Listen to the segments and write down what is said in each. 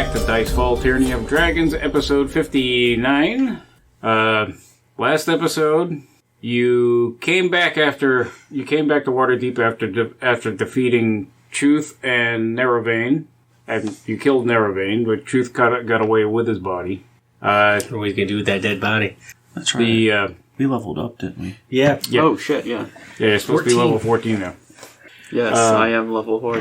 back to Dicefall Tyranny of Dragons, episode 59. Last episode, you came back to Waterdeep after defeating Truth and Narrowvein. And you killed Narrowvein, but Truth got away with his body. What are we going to do with that dead body? That's right. We leveled up, didn't we? Yeah. Oh, shit, yeah. Yeah, you're supposed to be level 14 now. Yes, I am level 14.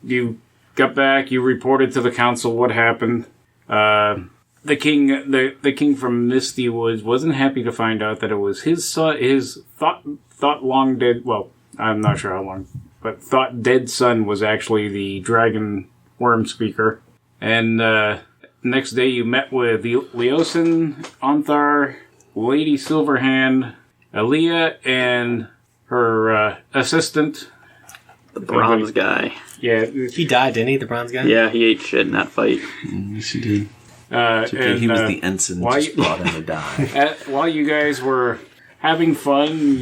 You got back, you reported to the council what happened. The king from Misty Woods wasn't happy to find out that it was his son, his thought long dead, well, I'm not sure how long, but thought dead son was actually the dragon worm speaker. And next day you met with Leosin, Onthar, Lady Silverhand, Aaliyah, and her assistant. The bronze guy. Yeah. He died, didn't he, the bronze guy? Yeah, he ate shit in that fight. Yes, he did. And, he was the ensign just brought him to die. While you guys were having fun,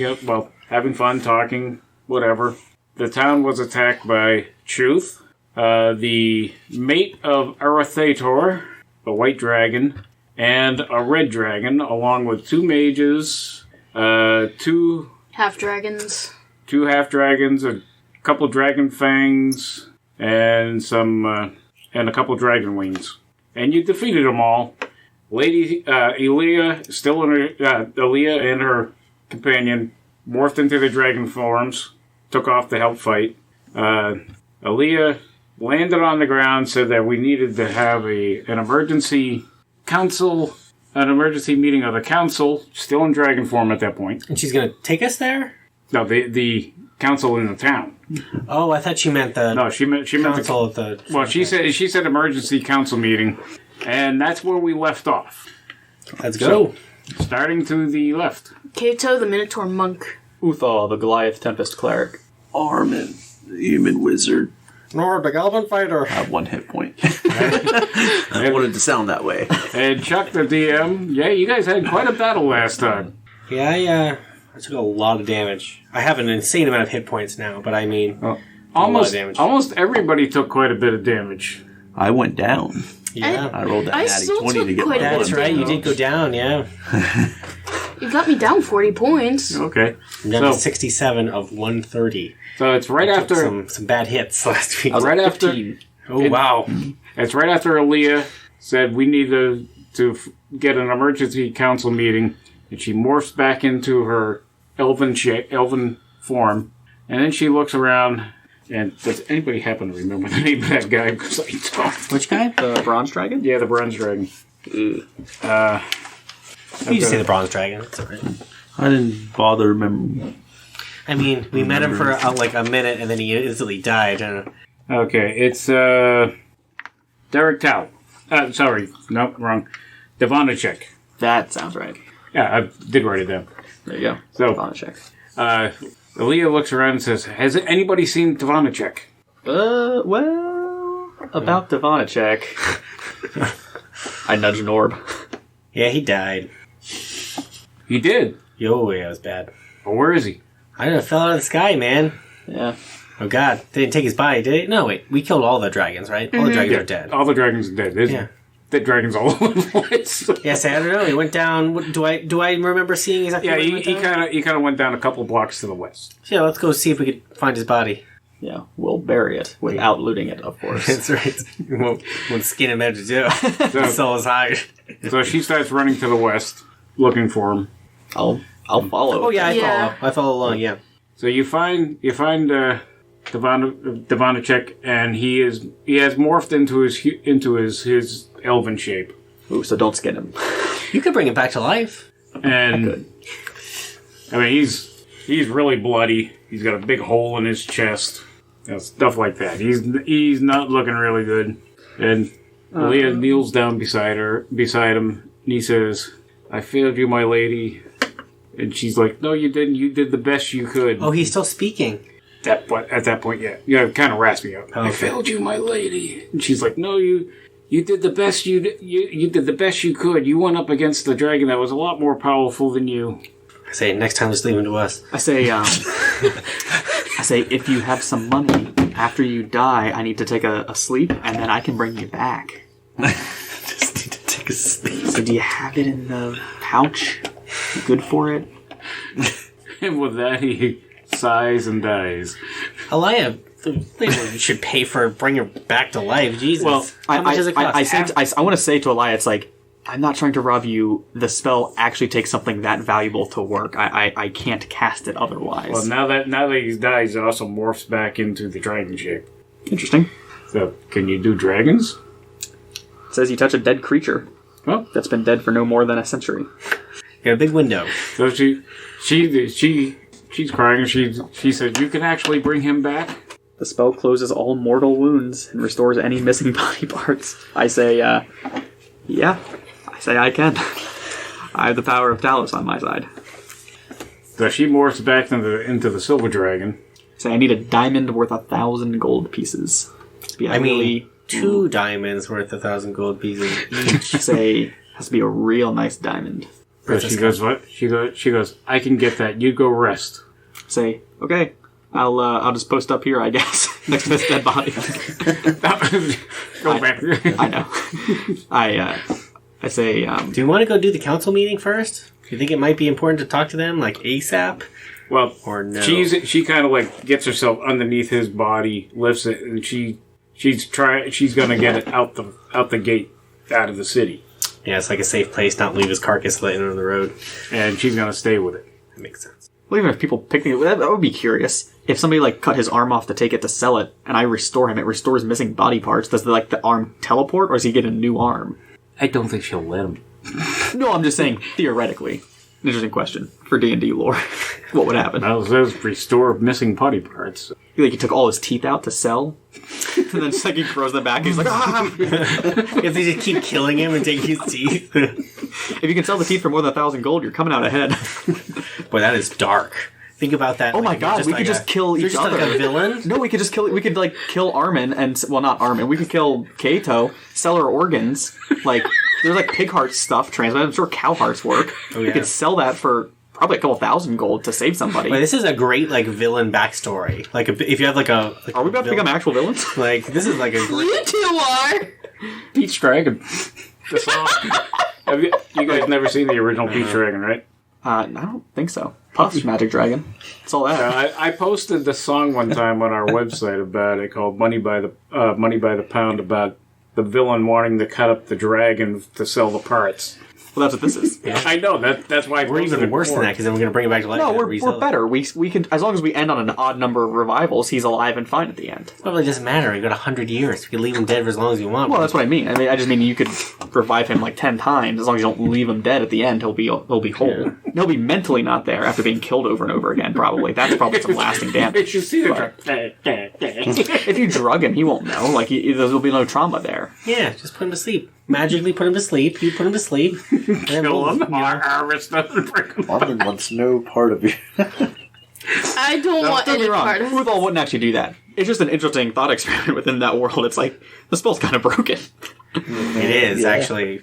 talking, whatever, the town was attacked by Truth, the mate of Arathator, the white dragon, and a red dragon, along with two mages, two half-dragons, a couple dragon fangs, and a couple dragon wings. And you defeated them all. Lady Aaliyah and her companion morphed into the dragon forms, took off to help fight. Aaliyah landed on the ground, said that we needed to have an emergency meeting of the council, still in dragon form at that point. And she's going to take us there? No, the council in the town. Oh, I thought she meant the... No, she meant council of the... Well, she said emergency council meeting, and that's where we left off. Let's go. So, starting to the left. Kato, the Minotaur monk. Uthal, the Goliath Tempest cleric. Armin, the human wizard. Nor the Galvan fighter. I have 1 hit point. I wanted to sound that way. And Chuck, the DM. Yeah, you guys had quite a battle last time. Yeah, I took a lot of damage. I have an insane amount of hit points now, but I mean... Almost everybody took quite a bit of damage. I went down. Yeah. I rolled that natty 20 to get my That's right, you did go down, yeah. You got me down 40 points. Okay. I'm down to 67 of 130. So it's right after... Some bad hits last week. Right after... Oh, wow. It's right after Aaliyah said we need to get an emergency council meeting, and she morphs back into her elven form, and then she looks around, and does anybody happen to remember the name of that guy? Because I don't. Which guy? The bronze dragon? Yeah, the bronze dragon. You just say the bronze dragon. That's all right. I didn't bother remembering. I mean, we met him for like a minute, and then he instantly died. Okay, it's Derek Tao. Sorry, no, wrong. Devanacek. That sounds right. Yeah, I did write it down. There you go. So, Devanacek. Aaliyah looks around and says, "Has anybody seen Devanacek?" Well, about Devanacek. I nudged Norb. Yeah, he died. He did. Yo, yeah, it was bad. Well, where is he? I don't know, fell out of the sky, man. Yeah. Oh, God. They didn't take his body, did it? No, wait. We killed all the dragons, right? All the dragons are dead. All the dragons are dead. There's dead dragons all over the place. Yes, I don't know. He went down... Do I remember seeing exactly Yeah, where he kind of went down a couple blocks to the west. Yeah, let's go see if we could find his body. Yeah, we'll bury it without looting it, of course. That's right. We won't skin him out to do. Sell his hide. So she starts running to the west, looking for him. I'll follow. Oh, yeah, I follow along, yeah. So you find Devanacek, and he has morphed into his elven shape. Ooh, so don't skin him. You could bring him back to life. And I mean, he's really bloody. He's got a big hole in his chest, stuff like that. He's not looking really good. And Leah kneels down beside him, and he says, "I failed you, my lady." And she's like, "No, you didn't. You did the best you could." Oh, he's still speaking. At that point, yeah. Yeah, kind of raspy up. Okay. "I failed you, my lady." And she's like, "No, you did the best you did the best you could. You went up against the dragon that was a lot more powerful than you." I say, next time, just leave him to us. I say, I say, if you have some money, after you die, I need to take a sleep, and then I can bring you back. Just need to take a sleep. So do you have it in the pouch? You good for it? And with that, he sighs and dies. Elia, you should pay for bring her back to life. Jesus. Well, how much does it cost? I want to say to Elia, it's like, I'm not trying to rob you. The spell actually takes something that valuable to work. I can't cast it otherwise. Well, now that he dies, it also morphs back into the dragon shape. Interesting. So, can you do dragons? It says you touch a dead creature. Well, That's been dead for no more than a century. Got a big window. so she's crying. She said, "You can actually bring him back." The spell closes all mortal wounds and restores any missing body parts. I say, yeah. I say I can. I have the power of Talos on my side. So she morphs back into the silver dragon. Say I need a diamond worth 1,000 gold pieces. To be I mean, really 2 diamonds worth 1,000 gold pieces each. say has to be a real nice diamond. So she goes, "What?" She goes, "I can get that. You go rest." Say okay. I'll just post up here, I guess, next to this dead body. Go back. I know. I say, Do you want to go do the council meeting first? Do you think it might be important to talk to them, like, ASAP? Well, Or no? she kind of like gets herself underneath his body, lifts it, and she's gonna get it out the gate, out of the city, Yeah, it's like a safe place, not leave his carcass laying on the road. and she's gonna stay with it. That makes sense. well, even if people pick me, that would be curious. If somebody like cut his arm off to take it to sell it, and I restore him, it restores missing body parts. Does the arm teleport, or does he get a new arm? I don't think she'll let him. No, I'm just saying theoretically. An interesting question for D&D lore. What would happen? Well, it says restore missing body parts. Like he took all his teeth out to sell, and then just like he throws them back. He's like, ah! If they just keep killing him and taking his teeth. If you can sell the teeth for more than 1,000 gold, you're coming out ahead. Boy, that is dark. Think about that. Oh my god, we could just kill each other. Like a villain? No, we could just kill. We could like kill Armin and not Armin. We could kill Kato, sell her organs. Like there's like pig heart stuff transplanted. I'm sure cow hearts work. Oh, We yeah. could sell that for probably a couple 1,000 gold to save somebody. Wait, this is a great like villain backstory. Like if you have like a Are we about to become actual villains? like this is like a great You two are. Peach Dragon. The song. Have you guys never seen the original Peach Dragon, right? I don't think so. Puff's Magic Dragon. That's all that. I posted the song one time on our website about it called Money by the Pound, about the villain wanting to cut up the dragon to sell the parts. Well, that's what this is. I know that's why I we're posted even it worse than before. that because then we're gonna bring it back to life. No, and we're resell it. better. We can, as long as we end on an odd number of revivals, he's alive and fine at the end. Well, it doesn't matter. You got 100 years. We can leave him dead for as long as you want. Well, that's what I mean. I just mean you could revive him like 10 times. As long as you don't leave him dead at the end, he'll be whole. Yeah. He'll be mentally not there after being killed over and over again. Probably that's probably some lasting damage. You see But if you drug him, he won't know. Like there'll be no trauma there. Yeah, just put him to sleep. Magically put him to sleep. You put him to sleep. And then kill boom, him, harvest them, and bring them. Armin wants no part of you. I don't want Don't any get me part wrong. of it. Ruthal wouldn't actually do that. It's just an interesting thought experiment within that world. It's like the spell's kind of broken. It is Yeah. actually.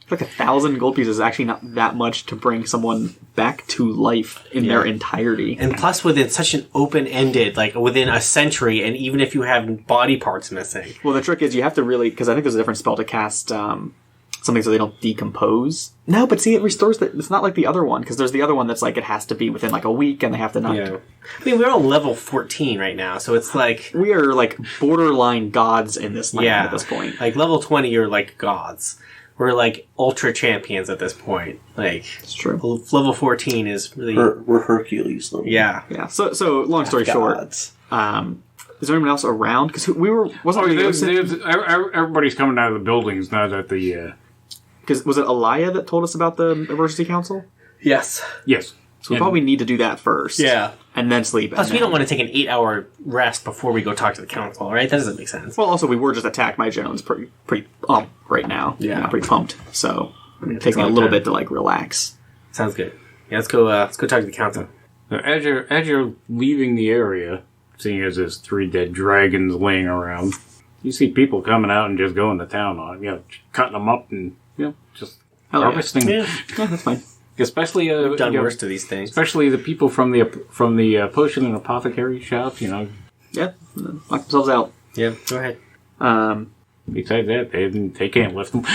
Like 1,000 gold pieces is actually not that much to bring someone back to life in their entirety. And plus, within such an open-ended, like within a century, and even if you have body parts missing, Well, the trick is you have to really, because I think there's a different spell to cast something so they don't decompose. No, but see, it restores the. It's not like the other one, because there's the other one that's like it has to be within like a week, and they have to not. I mean, we're on level 14 right now, so it's like We are like borderline gods in this land at this point. like level 20, you're like gods. We're like ultra champions at this point. Like It's true. level 14 is really We're Hercules. Though. yeah. Yeah. So long story short, Gods. is there anyone else around? Because we were wasn't Everybody's coming out of the buildings now that the because was it Elia that told us about the emergency council? Yes. yes. So we probably need to do that first. Yeah. And then sleep. Plus, and we then- don't want to take an 8-hour rest before we go talk to the council, right? That doesn't make sense. Well, also we were just attacked. My adrenaline's pretty pumped right now. Yeah. I'm pretty pumped. So it takes me a little bit to like relax. Sounds good. Yeah, let's go talk to the council. So as you're leaving the area, seeing as there's 3 dead dragons laying around, you see people coming out and just going to town on, cutting them up and just Hell yeah. harvesting. Yeah. Yeah, that's fine. Especially We've done worse to these things. Especially the people from the potion and apothecary shop. Yeah, knock themselves out. Yeah, go ahead. Besides that, they can't lift them.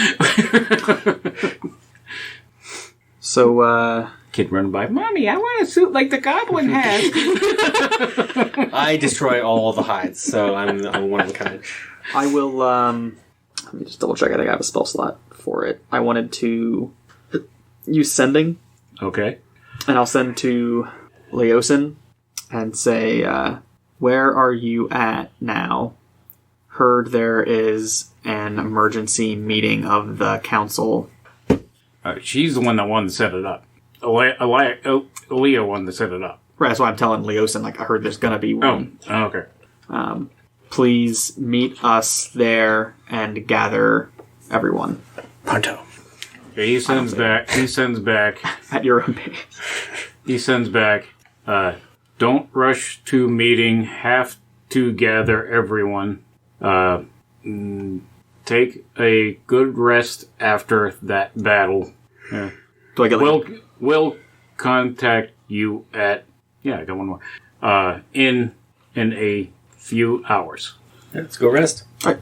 So, Kid running by, Mommy, I want a suit like the goblin has. I destroy all the hides, so I'm one of a kind. I will, let me just double check. I think I have a spell slot for it. I wanted to use sending. Okay. And I'll send to Leosin and say, where are you at now? Heard there is an emergency meeting of the council. She's the one that wanted to set it up. Aaliyah wanted to set it up. Right, that's why I'm telling Leosin, I heard there's going to be one. Oh, okay. Please meet us there and gather everyone. Pronto. He sends back. At your own pace. He sends back. Don't rush to meeting. Have to gather everyone. Take a good rest after that battle. Yeah. Do I get We'll contact you at. Yeah, I got one more. In a few hours. Let's go rest. Alright.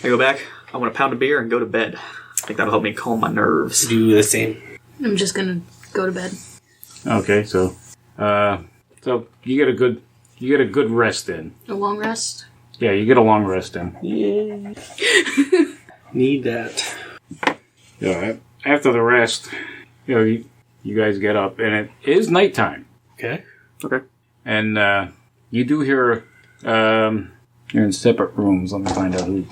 I go back. I want to pound a beer and go to bed. I think that'll help me calm my nerves. Do the same. I'm just gonna go to bed. Okay, so you get a good rest in. A long rest? Yeah, you get a long rest in. Yeah. Need that. Yeah, after the rest, you guys get up, and it is nighttime. Okay. And you do hear, you're in separate rooms. Let me find out who.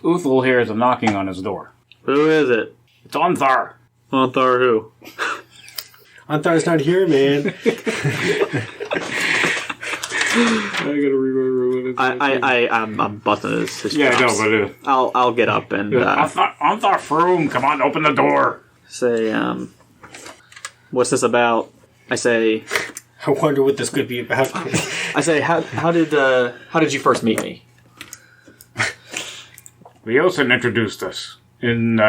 Uthal hears a knocking on his door. Who is it? It's Onthar. Onthar who? Anthar's not here, man. I gotta remember what it's. I'm busting his Yeah, I chops. know, but I'll get up and Onthar Froome, come on, open the door. say, what's this about? I say, I wonder what this could be about. how did you first meet me? Leosin introduced us in.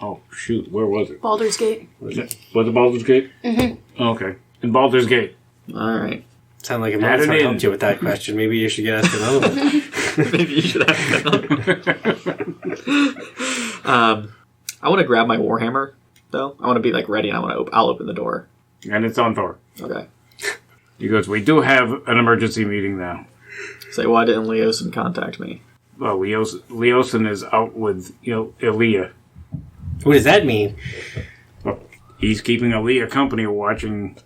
Oh shoot, where was it? Baldur's Gate. Was it Baldur's Gate? Mm-hmm. Okay, in Baldur's Gate. All right. Sound like a monster helped you with that question. Maybe you should get asked another one. Maybe you should ask another one. I want to grab my warhammer though. I want to be ready, and I'll open the door. And it's Onthar. Okay. He goes, we do have an emergency meeting now. Say, why didn't Leosin contact me? Well, Leosin is out with, Aaliyah. What does that mean? Well, he's keeping Aaliyah company watching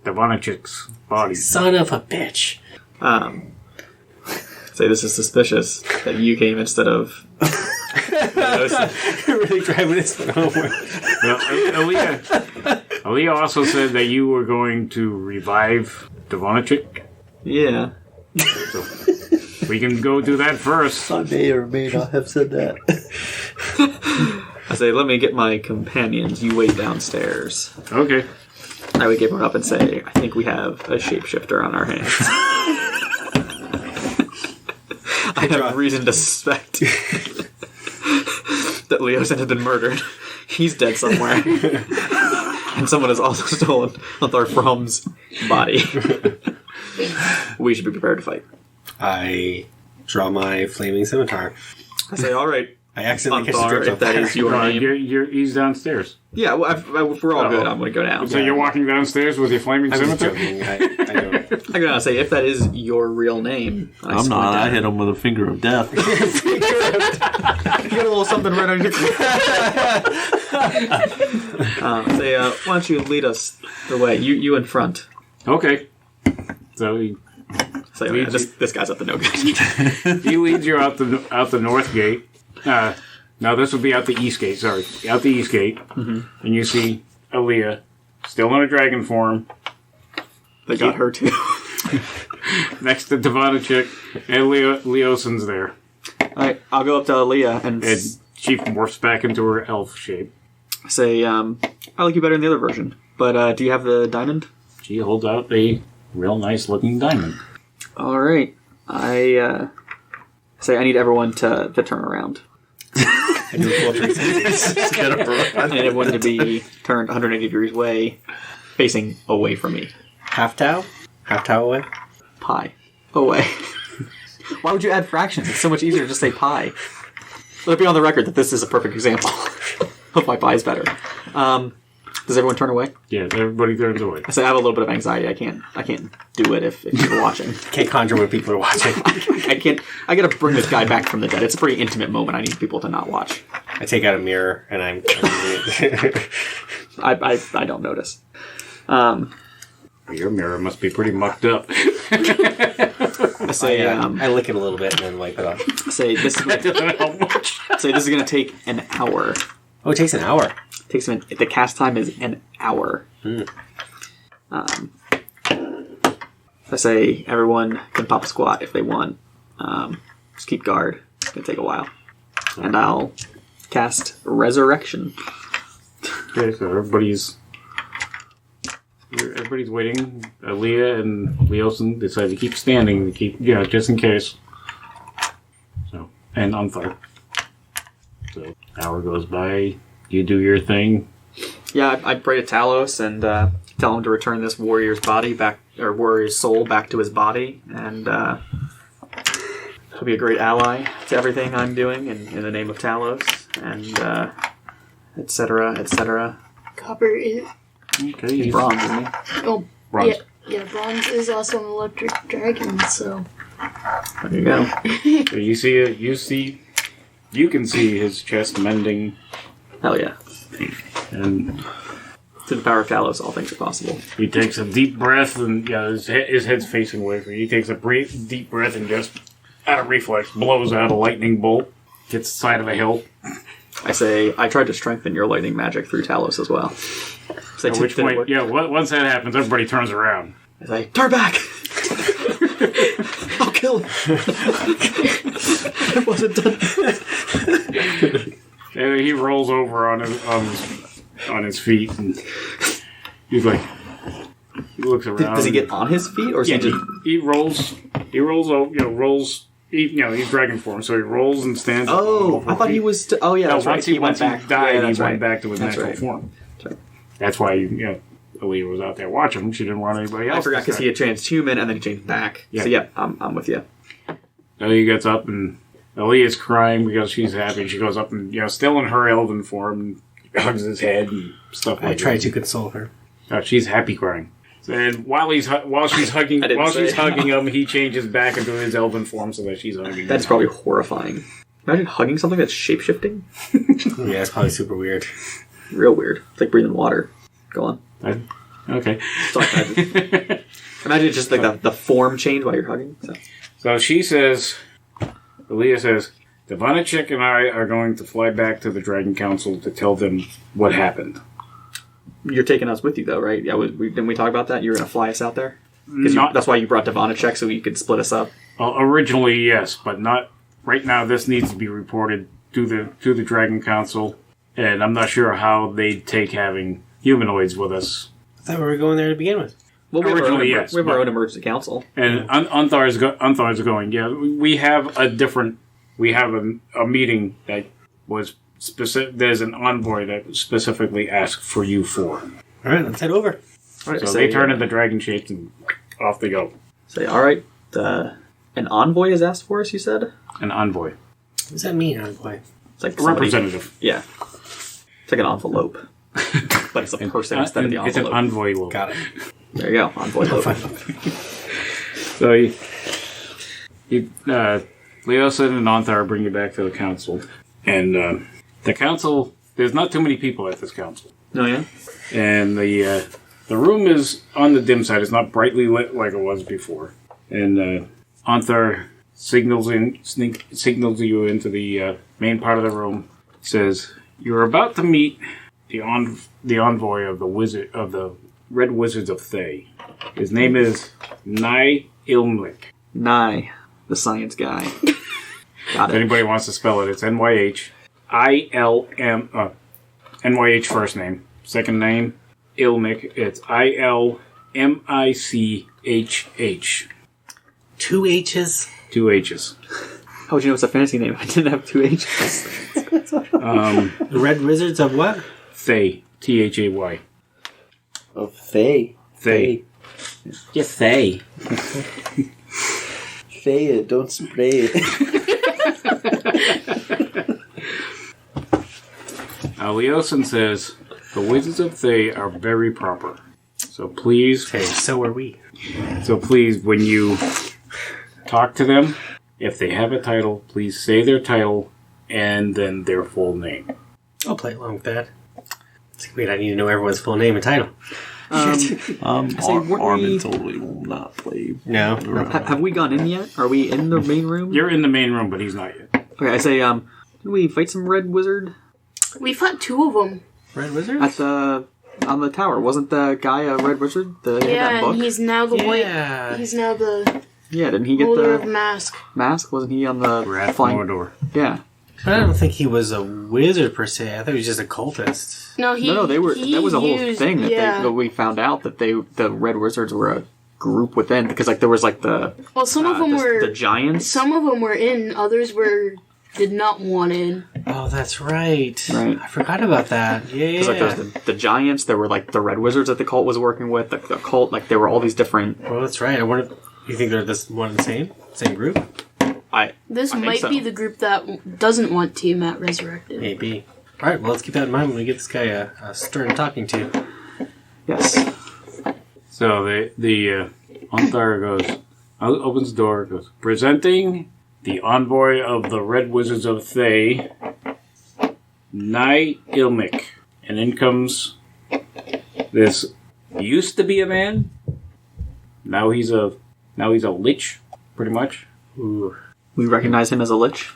Devonichik's body. Son of a bitch. Say, this is suspicious that you came instead of Leosin. Really driving this one home. Well, Aaliyah also said that you were going to revive Devonichik. Yeah. So we can go do that first. I may or may not have said that. I say, let me get my companions. You wait downstairs. Okay. I would give her up and say, I think we have a shapeshifter on our hands. I have reason to suspect that Leosin has been murdered. He's dead somewhere. And someone has also stolen Onthar From's body. We should be prepared to fight. I draw my flaming scimitar. I say, all right, I accidentally catch the Onthar, strips if on that fire. is your name. He's downstairs. Yeah, well, if we're all good, I'm going to go down. So you're walking downstairs with your flaming I'm just scimitar? joking. I don't. I'm going to say, if that is your real name. I'm not. I hit him with a finger of death. You got a little something right on your say, why don't you lead us the way? You in front. Okay. So he This guy's up to no good. he leads you out the north gate. No, this would be out the east gate. Sorry, out the east gate, and you see Aaliyah still in a dragon form. They got her too. Next to Devonichik, and Leosin's there. Alright, I'll go up to Aaliyah and She morphs back into her elf shape. say, I like you better in the other version, but do you have the diamond? She holds out a real nice looking diamond. Alright, I say I need everyone to turn around. I do a full 360. And everyone to be turned 180 degrees away, facing away from me. Half tau? Half tau away? Pi. Away. Why would you add fractions? It's so much easier to just say pi. Let it be on the record that this is a perfect example of why pi is better. Does everyone turn away? Yeah, everybody turns away. I say I have a little bit of anxiety. I can't do it if you're watching. Can't conjure when people are watching. I can't. I gotta bring this guy back from the dead. It's a pretty intimate moment. I need people to not watch. I take out a mirror and I'm... I don't notice. Your mirror must be pretty mucked up. I say I lick it a little bit and then wipe it off. say this is gonna take an hour. Oh, it takes an hour. The cast time is an hour. I say everyone can pop a squat if they want. Just keep guard. It's gonna take a while, and I'll cast Resurrection. Okay, so everybody's waiting. Leah and Leosin decide to keep standing, just in case. So, and Unthar. So, hour goes by. You do your thing. Yeah, I pray to Talos and tell him to return this warrior's body back, or warrior's soul back to his body, and he'll be a great ally to everything I'm doing in the name of Talos, and etc., etc. Copper is... Okay, He's bronze, isn't he? Oh, Bronze. yeah, bronze is also an electric dragon, so... There you go. So you can see his chest mending, Hell yeah. and To the power of Talos, all things are possible. he takes a deep breath, and his head's facing away from you. He takes a deep breath and just, out of reflex, blows out a lightning bolt, hits the side of a hill. I say, I tried to strengthen your lightning magic through Talos as well. So At which point, once that happens, everybody turns around. I say, turn back! I'll kill him! I wasn't done. And he rolls over on his feet, and he's like, he looks around. Does he get on his feet, or is Yeah, he just... he rolls over, rolls. He's dragon form, so he rolls and stands. Oh, I thought he was... Oh, yeah, that's right. Once he back. died, Yeah, he that's went right. back to his That's natural right. form. That's right. That's why, Aaliyah was out there watching him. She didn't want anybody else. I forgot because he had changed human and then he changed back. Yeah. So yeah, I'm with you. So he gets up, and Aaliyah's crying because she's happy. She goes up and, still in her elven form, and hugs his head and stuff like that. I try to console her. Oh, she's happy crying. And while she's hugging him, he changes back into his elven form so that she's hugging him. That's probably horrifying. Imagine hugging something that's shape-shifting. Yeah, it's probably super weird. Real weird. It's like breathing water. Go on. Okay. Sorry, imagine just like the form change while you're hugging. So Aaliyah says, Ivanacek and I are going to fly back to the Dragon Council to tell them what happened. You're taking us with you, though, right? Yeah, didn't we talk about that? You were going to fly us out there? Because that's why you brought Ivanacek, so you could split us up. Well, originally, yes, but not right now. This needs to be reported to the Dragon Council, and I'm not sure how they'd take having humanoids with us. I thought we were going there to begin with. Well, we Originally, have yes, our but- own emergency council. And Unthar's going. Yeah, we have a meeting that was specific. There's an envoy that specifically asked for you for. All right, let's head over. All right, So they turn into dragon shapes and off they go. Say, all right, an envoy is asked for us, you said? An envoy, What does that mean, envoy? It's like a representative. Yeah. It's like an envelope. But it's a person instead of the It's an envelope. envoy. Lope. Got it. There you go, envoy lope. So Leosin and Anthar bring you back to the council, and the council. There's not too many people at this council, Oh, yeah? and the room is on the dim side. It's not brightly lit like it was before, and Anthar signals you into the main part of the room. Says you're about to meet the envoy of the Red Wizards of Thay. His name is Nye Ilmlik. Nye, the science guy. Got If it. anybody wants to spell it, it's NYH. NYH first name. Second name, Ilmik. It's ILMICHH. 2 H's. 2 H's. How would you know it's a fantasy name if I didn't have 2 H's? The Red Wizards of what? Thay. Thay. Of Thay. Thay. Yeah, Thay. Thay it, don't spray it. Leosin says, the Wizards of Thay are very proper. So please, Hey, so are we. when you talk to them, if they have a title, please say their title and then their full name. I'll play along with that. Wait, I need to know everyone's full name and title. Armin totally will not play. No. Have we gone in yet? Are we in the main room? You're in the main room, but he's not yet. Okay, I say, did we fight some red wizard We fought 2 of them. Red Wizards? at the on the tower? Wasn't the guy a red wizard? That Yeah, book? and he's now the Yeah. white. He's now the Yeah, didn't he get holder of the mask. mask? Wasn't he on the Wrath flying? Mordor. Yeah. But I don't think he was a wizard per se. I thought he was just a cultist. No, he. No, they were. he That was a whole used- thing that yeah. that we found out that the red wizards were a group within because there was the Well, some of them were. the giants. Some of them were in. Others did not want in. Oh, that's right. Right. I forgot about that. Yeah. Because there was the giants. There were the red wizards that the cult was working with. The cult, there were all these different. Well, that's right. I wonder. You think they're this one and the same group? This I think might so. be the group that doesn't want Tiamat resurrected. Maybe. All right. Well, let's keep that in mind when we get this guy a stern talking to. Yes. So the Onthar opens the door, goes, presenting the envoy of the Red Wizards of Thay, Nye Ilmic. And in comes this used to be a man. Now he's a lich, pretty much. Ooh. We recognize him as a lich.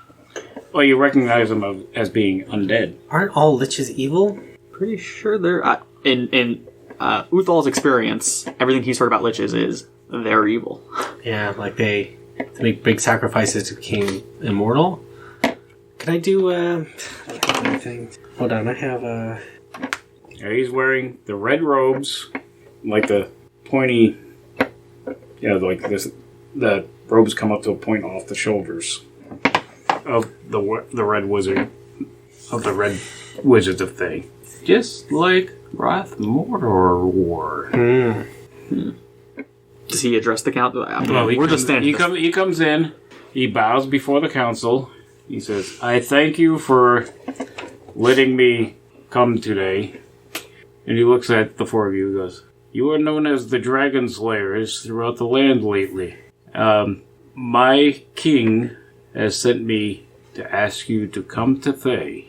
Well, you recognize him as being undead. Aren't all liches evil? Pretty sure they're in Uthal's experience. Everything he's heard about liches is they're evil. Yeah, like they make big sacrifices to become immortal. Can I do anything? Hold on, I have Yeah, he's wearing the red robes, like the pointy. Yeah, like this. The robes come up to a point off the shoulders of the red wizard of the Red Wizards of Thay, just like Wrath Mordor wore. Does he address the count? Well, We're just standing. He comes in. He bows before the council. He says, "I thank you for letting me come today." And he looks at the 4 of you and goes, "You are known as the Dragon Slayers throughout the land lately. My king has sent me to ask you to come to Thay.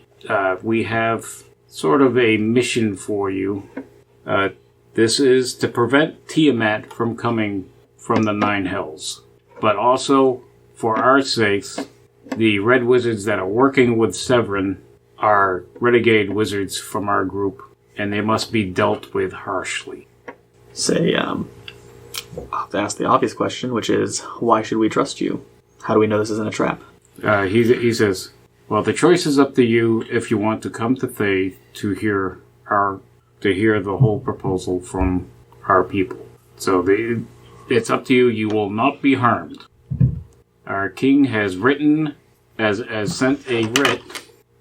We have sort of a mission for you. This is to prevent Tiamat from coming from the Nine Hells. But also, for our sakes, the Red Wizards that are working with Severin are renegade wizards from our group, and they must be dealt with harshly." Say, I'll have to ask the obvious question, which is, why should we trust you? How do we know this isn't a trap? He says, "Well, the choice is up to you if you want to come to Thay to hear the whole proposal from our people. So it's up to you. You will not be harmed. Our king has sent a writ.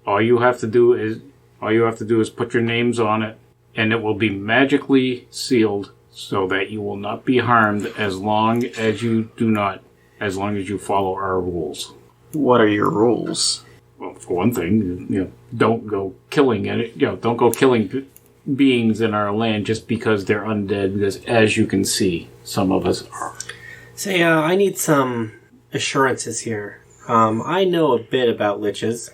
All you have to do is put your names on it, and it will be magically sealed so that you will not be harmed as long as you follow our rules." What are your rules? Well, for one thing, don't go killing it. Don't go killing beings in our land just because they're undead. Because, as you can see, some of us are. Say, I need some assurances here. I know a bit about liches.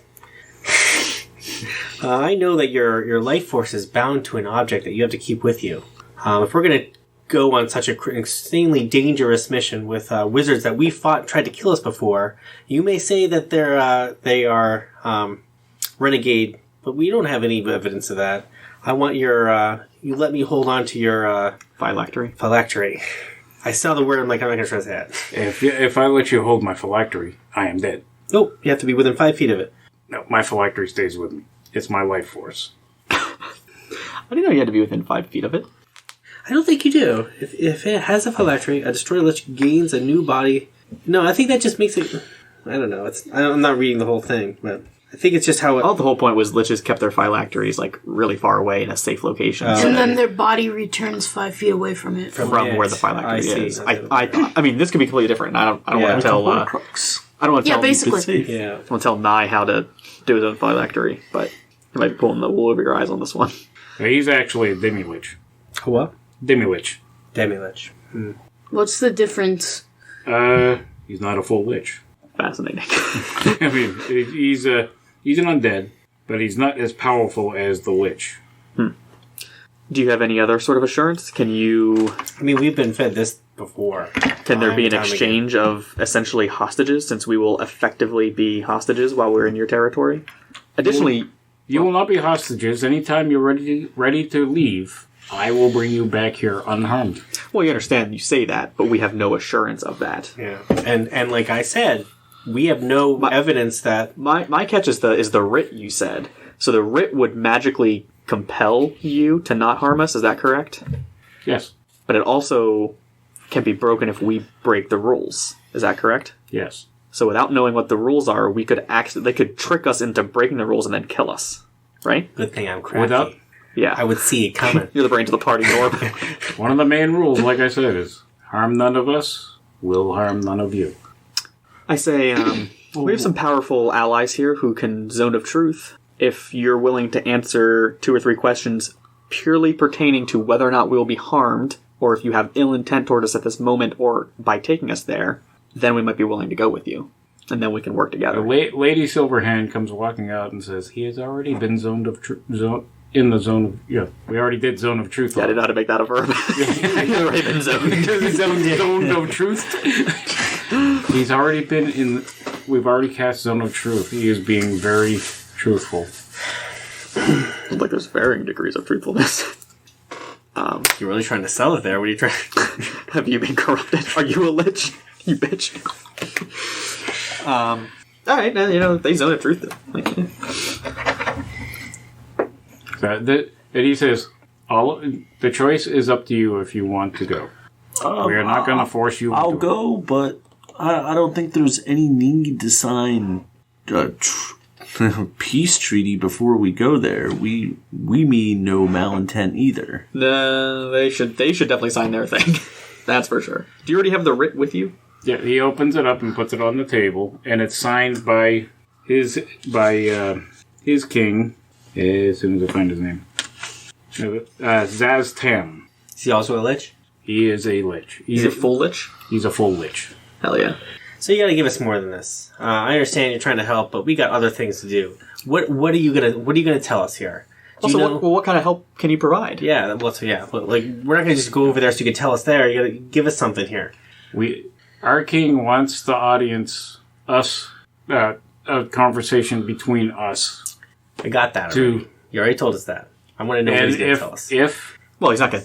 I know that your life force is bound to an object that you have to keep with you. If we're going to go on such an extremely dangerous mission with wizards that we fought and tried to kill us before, you may say that they are renegade, but we don't have any evidence of that. I want you let me hold on to your phylactery. I saw the word, I'm like, I'm not going to trust that. If I let you hold my phylactery, I am dead. Nope, you have to be within 5 feet of it. No, my phylactery stays with me. It's my life force. I didn't know you had to be within 5 feet of it. I don't think you do. If it has a phylactery, a destroyed lich gains a new body. No, I think that just makes it... I don't know. I'm not reading the whole thing, but I think it's just how it... Oh, the whole point was liches kept their phylacteries like really far away in a safe location And then their body returns 5 feet away from it. from where the phylactery I see. is. I mean, this could be completely different. I don't Yeah. want to tell. I don't want to Yeah, tell. basically. Yeah. I don't want to tell Nye how to do his own phylactery, but he might be pulling the wool over your eyes on this one. He's actually a demi-lich. What? Demi-lich. Demi-lich. What's the difference? He's not a full lich. Fascinating. I mean, he's an undead, but he's not as powerful as the lich. Do you have any other sort of assurance? Can you? I mean, we've been fed this before. Can there be an Time and time exchange of essentially hostages, since we will effectively be hostages while we're in your territory? Additionally, You will not be hostages. Anytime you're ready to leave, I will bring you back here unharmed. well, you understand you say that, but we have no assurance of that. Yeah. And like I said, we have no evidence that... My catch is the writ you said. So the writ would magically compel you to not harm us. Is that correct? Yes. But it also can be broken if we break the rules. Is that correct? Yes. So without knowing what the rules are, they could trick us into breaking the rules and then kill us. Right? Good thing I'm crafty. Without Yeah. I would see it coming. You're the brains of the party, Norb. one of the main rules, like I said, is harm none of us, will harm none of you. I say, we have some powerful allies here who can zone of truth. If you're willing to answer 2 or 3 questions purely pertaining to whether or not we will be harmed, or if you have ill intent toward us at this moment or by taking us there, then we might be willing to go with you. And then we can work together. Lady Silverhand comes walking out and says, he has already been zoned of in the zone of... Yeah, we already did zone of truth. Yeah, I didn't know how to make that a verb. You've already been zoned. Zone of truth. He's already been in... We've already cast zone of truth. He is being very truthful. Like there's varying degrees of truthfulness. You're really trying to sell it there. What are you trying... Have you been corrupted? Are you a lich? You bitch. Alright, now, they zone of truth. And he says, the choice is up to you if you want to go. We are not going to force you. I'll go, but I don't think there's any need to sign a peace treaty before we go there. We mean no malintent either. No, they should definitely sign their thing. That's for sure. Do you already have the writ with you? Yeah, he opens it up and puts it on the table, and it's signed by his king. As soon as I find his name, Zaz Tam. Is he also a lich? He is a lich. He's a full lich? He's a full lich. Hell yeah. So you got to give us more than this. I understand you're trying to help, but we got other things to do. What are you gonna tell us here? Also, what kind of help can you provide? Yeah, like we're not gonna just go over there so you can tell us there. You got to give us something here. Our king wants the audience, a conversation between us. I got that already. You already told us that. I want to know what he's going to tell us. Well, he's not gonna.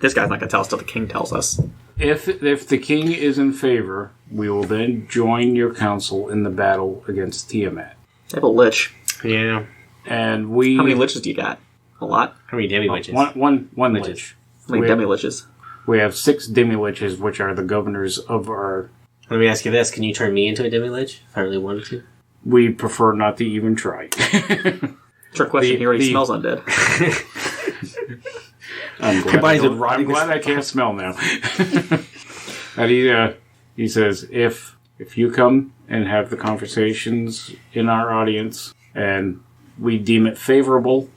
This guy's not gonna tell us till the king tells us. If the king is in favor, we will then join your council in the battle against Tiamat. They have a lich. Yeah. And How many liches do you got? A lot? How many demi-liches? One lich. How many demi-liches? We have 6 demi-liches, which are the governors of our... Let me ask you this. Can you turn me into a demi-lich if I really wanted to? We prefer not to even try. Trick question. He already smells undead. I'm glad I can't smell now. And he says, if you come and have the conversations in our audience and we deem it favorable,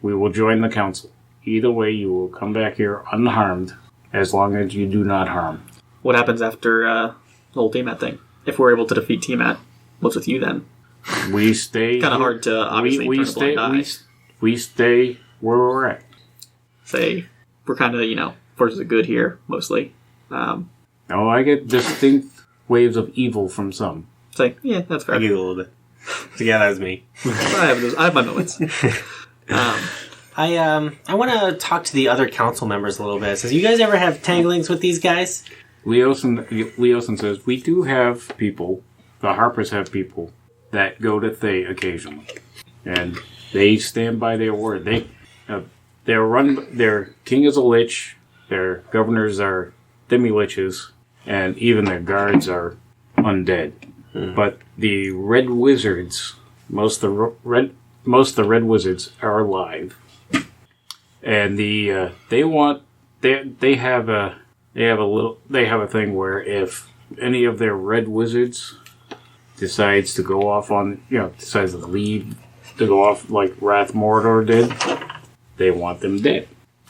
we will join the council. Either way, you will come back here unharmed as long as you do not harm. What happens after the whole Tiamat thing? If we're able to defeat Tiamat, what's with you then? We stay... Kind of hard to obviously turn a blind eye. We stay where we're at. Say, we're kind of, forces of good here, mostly. No, I get distinct waves of evil from some. Say, yeah, that's fair. I get a little bit. So yeah, that was me. I have my moments. I want to talk to the other council members a little bit. So, you guys ever have tanglings with these guys? Leosin says, we do have people, the Harpers have people, that go to Thay occasionally. And they stand by their word. Their king is a lich, their governors are demi-liches, and even their guards are undead. But the red wizards, most of the red wizards are alive, and they have a thing where if any of their red wizards decides to go off decides to leave to go off like Wrath Mordor did, they want them dead.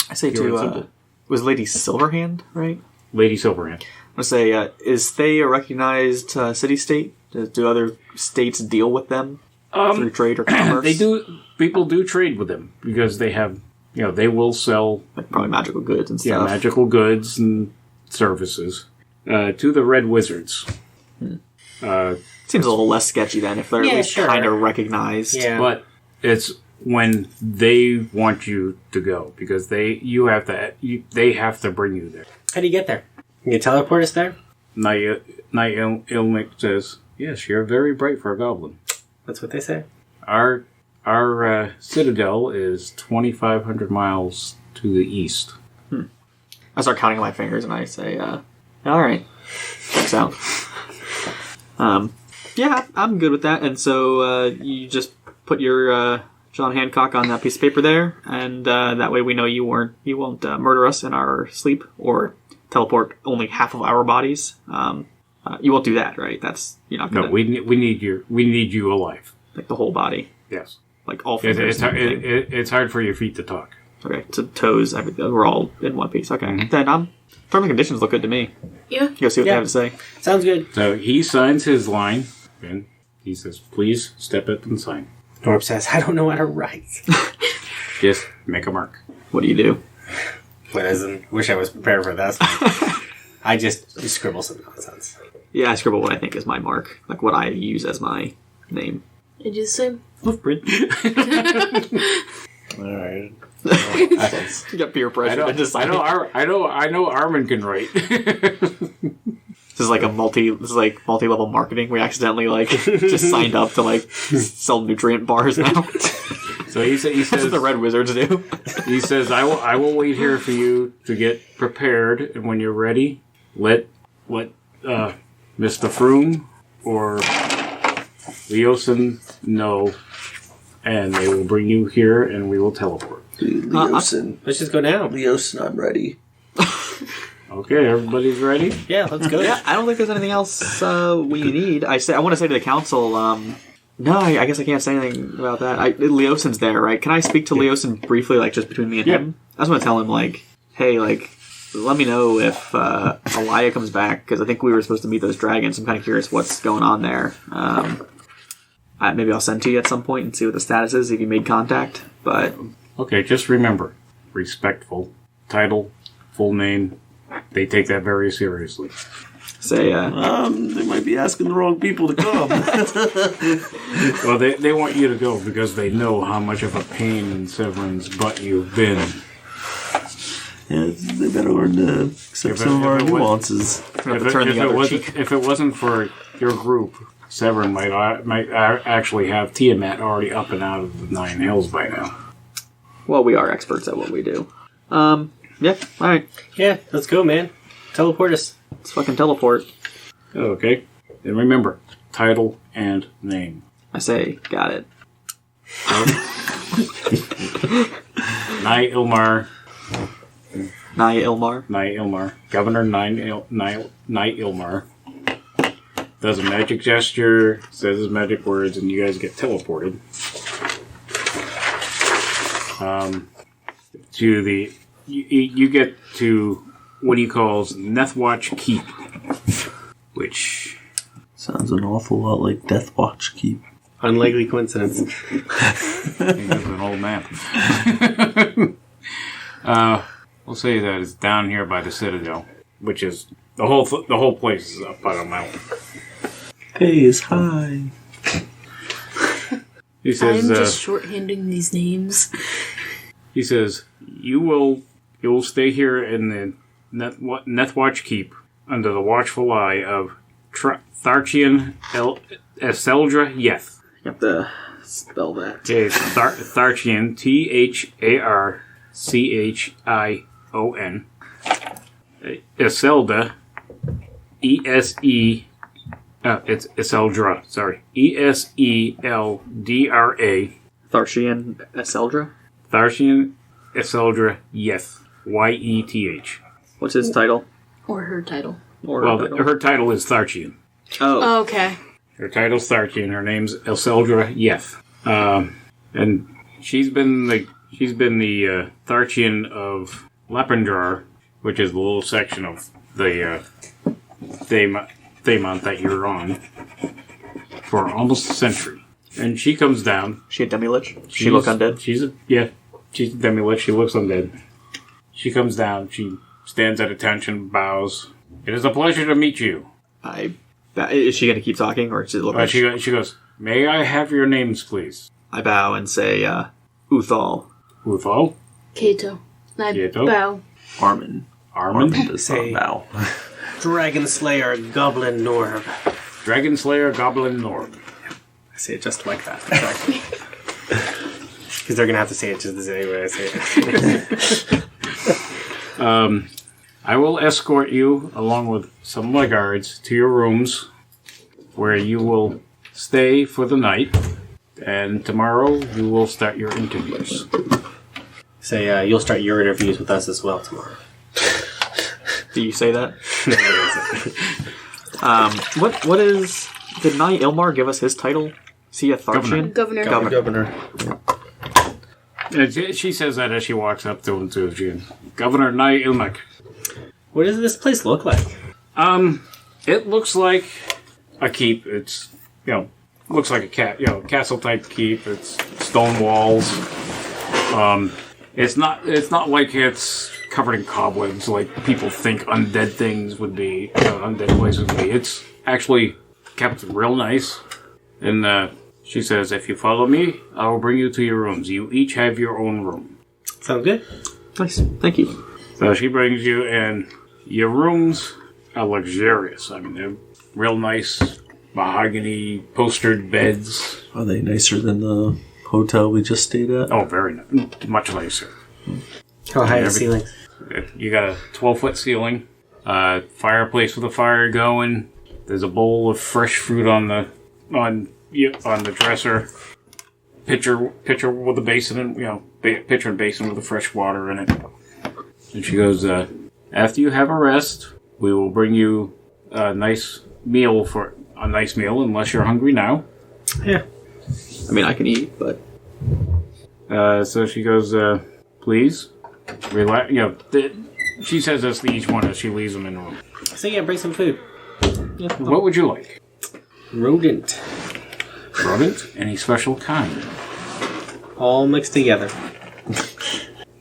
I say to was Lady Silverhand, right? Lady Silverhand. I say, is Thay a recognized city-state? Do other states deal with them through trade or commerce? They do. People do trade with them because they have, they will sell like probably magical goods and stuff. Yeah, magical goods and services to the Red Wizards. Seems a little less sketchy then if they're at least kind of recognized. Yeah. But it's when they want you to go because they have to bring you there. How do you get there? Can you teleport us there? Ilmic says, "Yes, you're very bright for a goblin." That's what they say. Our citadel is 2,500 miles to the east. I start counting my fingers and I say, all right, checks out. Yeah, I'm good with that. And so you just put your John Hancock on that piece of paper there, and that way we know you won't murder us in our sleep or teleport only half of our bodies. You won't do that, right? You're not gonna... No, we need you alive. Like the whole body. Yes. Like all fingers. It's hard for your feet to talk. Okay, to toes, everything. We're all in one piece. Okay. Mm-hmm. Then terms and conditions look good to me. Yeah. Go see what they have to say. Sounds good. So he signs his line, and he says, "Please step up and sign." Norb says, "I don't know how to write." Just make a mark. What do you do? Wish I was prepared for that. I just scribble some nonsense. Yeah, I scribble what I think is my mark, like what I use as my name. I do the same. Hoofprint. All right. You got peer pressure to decide. I know. Armin can write. This is like multi-level marketing. We accidentally just signed up to sell nutrient bars now. So he says that's what the Red Wizards do. He says, I will wait here for you to get prepared, and when you're ready, let Mr. Froome or Leosin know, and they will bring you here, and we will teleport. Dude, Leosin. Let's just go now. Leosin, I'm ready. Okay, everybody's ready? Yeah, let's go. Yeah, I don't think there's anything else we need. I want to say to the council, no, I guess I can't say anything about that. Leosin's there, right? Can I speak to Leosin briefly, just between me and him? I just want to tell him, hey, let me know if Elia comes back, because I think we were supposed to meet those dragons. I'm kind of curious what's going on there. Maybe I'll send to you at some point and see what the status is if you made contact. But okay, just remember, respectful, title, full name. They take that very seriously. Say, they might be asking the wrong people to come. Well, they want you to go because they know how much of a pain in Severin's butt you've been. Yeah, they better learn to accept some of our nuances. If it wasn't for your group, Severin might actually have Tiamat already up and out of the Nine Hills by now. Well, we are experts at what we do. Yeah, alright. Yeah, let's go, man. Teleport us. Let's fucking teleport. Okay. And remember, title and name. I say, got it. Nye Ilmar. Nye Ilmar. Governor Nye Ilmar. Does a magic gesture, says his magic words, and you guys get teleported. To the... You get to what he calls Nethwatch Keep, which sounds an awful lot like Death Watch Keep. Unlikely coincidence. It's an old map. We'll say that it's down here by the Citadel, which is the whole place is up on a mountain. Hey, is high. He says, I'm just shorthanding these names. He says, you will stay here in the Nethwatch Keep under the watchful eye of Tharchian Eseldra Yeth. You have to spell that. Okay, Tharchian, Tharchion. Eselda, Eselda, It's Eseldra. Sorry. Eseldra. Tharshian Eseldra? Tharshian Eseldra Yeth. Yeth. What's his title? Or her title. Or Well, her title? her title is Tharshian. Oh. Okay. Her title's Tharshian. Her name's Eseldra Yeth. And she's been the Tharshian of Lapandrar, which is the little section of the Thaymont that you're on, for almost a century. And she comes down. She a demi-lich? She look undead? She's a demi-lich. She looks undead. She comes down. She stands at attention, bows. It is a pleasure to meet you. Is she going to keep talking, or does it look like She goes, may I have your names, please? I bow and say, Uthal. Uthal? Kato. And I Kato? bow. Armin. Armin? Does not bow. Dragon Slayer, Goblin Norb. Dragon Slayer, Goblin Norb. I say it just like that. Because they're going to have to say it just the same way I say it. I will escort you, along with some of my guards, to your rooms, where you will stay for the night, and tomorrow you will start your interviews. Say, you'll start your interviews with us as well tomorrow. Do you say that? What is... Did Nye Ilmar give us his title? Is he a Tharshian? Governor. Governor. And she says that as she walks up to him, to Governor Nye Ilmak. What does this place look like? It looks like a keep. It's, looks like a castle type keep. It's stone walls. It's not like it's covered in cobwebs like people think undead things would be. Undead places would be. It's actually kept real nice. And she says, if you follow me, I will bring you to your rooms. You each have your own room. Sound good? Nice. Thank you. So she brings you, and your rooms are luxurious. I mean, they're real nice mahogany postered beds. Are they nicer than the hotel we just stayed at? Oh, very nice. Much nicer. How high is the ceiling? You got a 12-foot ceiling, fireplace with a fire going. There's a bowl of fresh fruit on the dresser. Pitcher with a basin and pitcher and basin with the fresh water in it. And she goes, after you have a rest, we will bring you a nice meal, unless you're hungry now. Yeah. I mean, I can eat, but... So she goes, please, relax. She says this to each one as she leaves them in the room. So yeah, bring some food. Yeah. What would you like? Rodent. Rodent? Any special kind? All mixed together.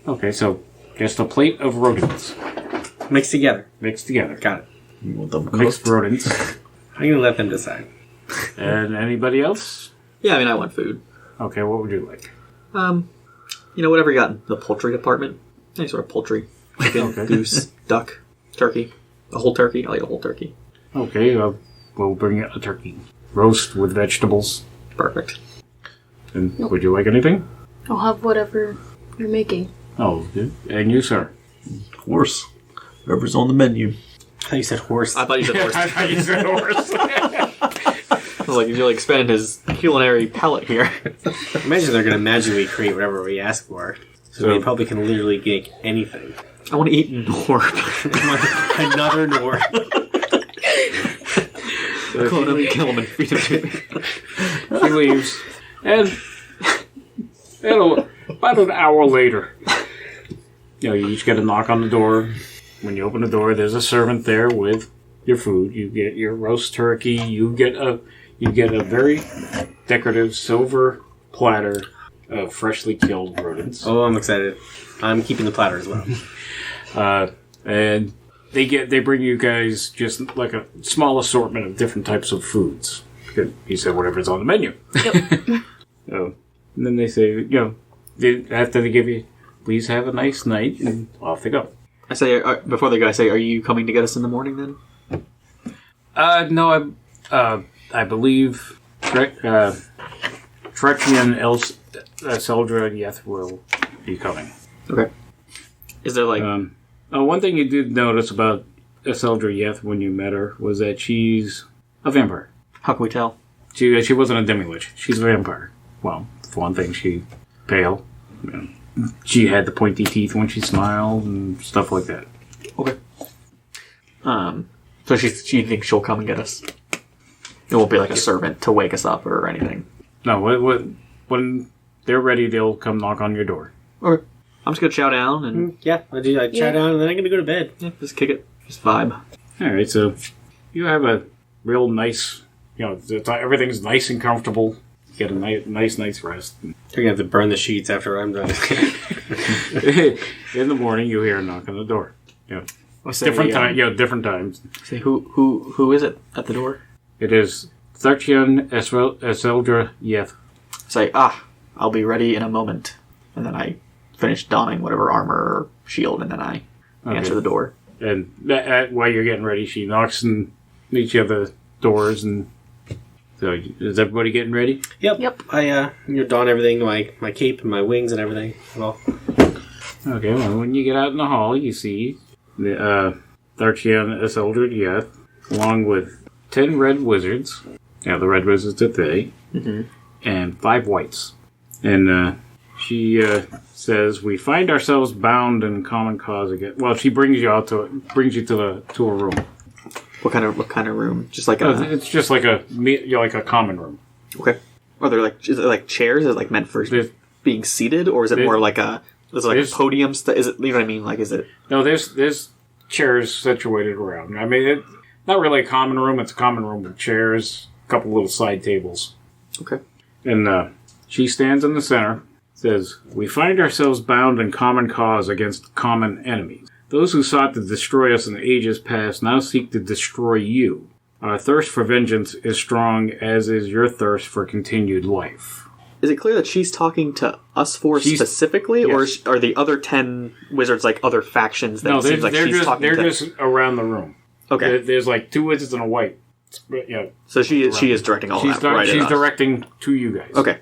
Okay, so just a plate of rodents. Mixed together. Mixed together. Got it. You want them Mixed cooked? rodents. I'm going to let them decide. And anybody else? Yeah, I mean, I want food. Okay, what would you like? Whatever you got in the poultry department. Any sort of poultry. Chicken, Okay. goose, duck, turkey. A whole turkey? I'll eat a whole turkey. Okay, we'll bring you a turkey. Roast with vegetables. Perfect. And would you like anything? I'll have whatever you're making. Oh, good. And you, sir? Horse. Whatever's on the menu. I thought you said horse. I thought you said horse. I thought you said horse. I was like, he's really expanding his culinary palate here. Imagine they're going to magically create whatever we ask for. So we probably can literally get anything. I want to eat Norb. Another Nord. Clone him, kill him, and feed him to me. She leaves. And about an hour later, you each get a knock on the door. When you open the door, there's a servant there with your food. You get your roast turkey. You get a very decorative silver platter of freshly killed rodents. Oh, I'm excited. I'm keeping the platter as well. And they bring you guys just like a small assortment of different types of foods. He said whatever's on the menu. Yep. So, and then they say, after they give you, please have a nice night, and off they go. I say, before they go, I say, are you coming to get us in the morning then? No, I believe Trechian Seldra Yeth will be coming. Okay. Is there like... one thing you did notice about Seldra Yeth when you met her was that she's A vampire. How can we tell? She wasn't a demi-lich. She's a vampire. Well, for one thing, she pale. You know, she had the pointy teeth when she smiled and stuff like that. Okay. So she thinks she'll come and get us. It won't be like a servant to wake us up or anything. No, when they're ready, they'll come knock on your door. Okay. I'm just gonna chow down and Yeah, I chow down and then I'm going to go to bed. just kick it. Just vibe. All right, so you have a real nice, everything's nice and comfortable. You get a nice night's rest. You're going to have to burn the sheets after I'm done. In the morning, you hear a knock on the door. Yeah, Say, different time. Yeah, different times. Say who is it at the door? It is Tharchian Eseldra Yeth. Say I'll be ready in a moment, and then I finish donning whatever armor or shield, and then I answer the door. And while you're getting ready, she knocks and meets you at the doors. And so, is everybody getting ready? Yep. I don everything, my cape and my wings and everything. Well, Okay. Well, when you get out in the hall, you see the Tharchian Eseldra Yeth, along with 10 red wizards. Yeah, the red wizards are Thay. Mm-hmm. And 5 whites. And she says, "We find ourselves bound in common cause again." Well, she brings you to a room. What kind of room? Just like It's just like a common room. Okay. Are there is it like chairs? Is it like meant for being seated, or is it more like a a podium? Is it, you know what I mean? Like, is it? No, there's chairs situated around. I mean, it's not really a common room. It's a common room with chairs, a couple little side tables. Okay. And she stands in the center. Says, "We find ourselves bound in common cause against common enemies. Those who sought to destroy us in ages past now seek to destroy you. Our thirst for vengeance is strong, as is your thirst for continued life." Is it clear that she's talking to us four specifically, yes. or are the other 10 wizards like other factions that No, it seems like she's talking to? they're just around the room. Okay. There's like 2 wizards and a white. Yeah. So she is directing all that right She's at us. directing to you guys. Okay.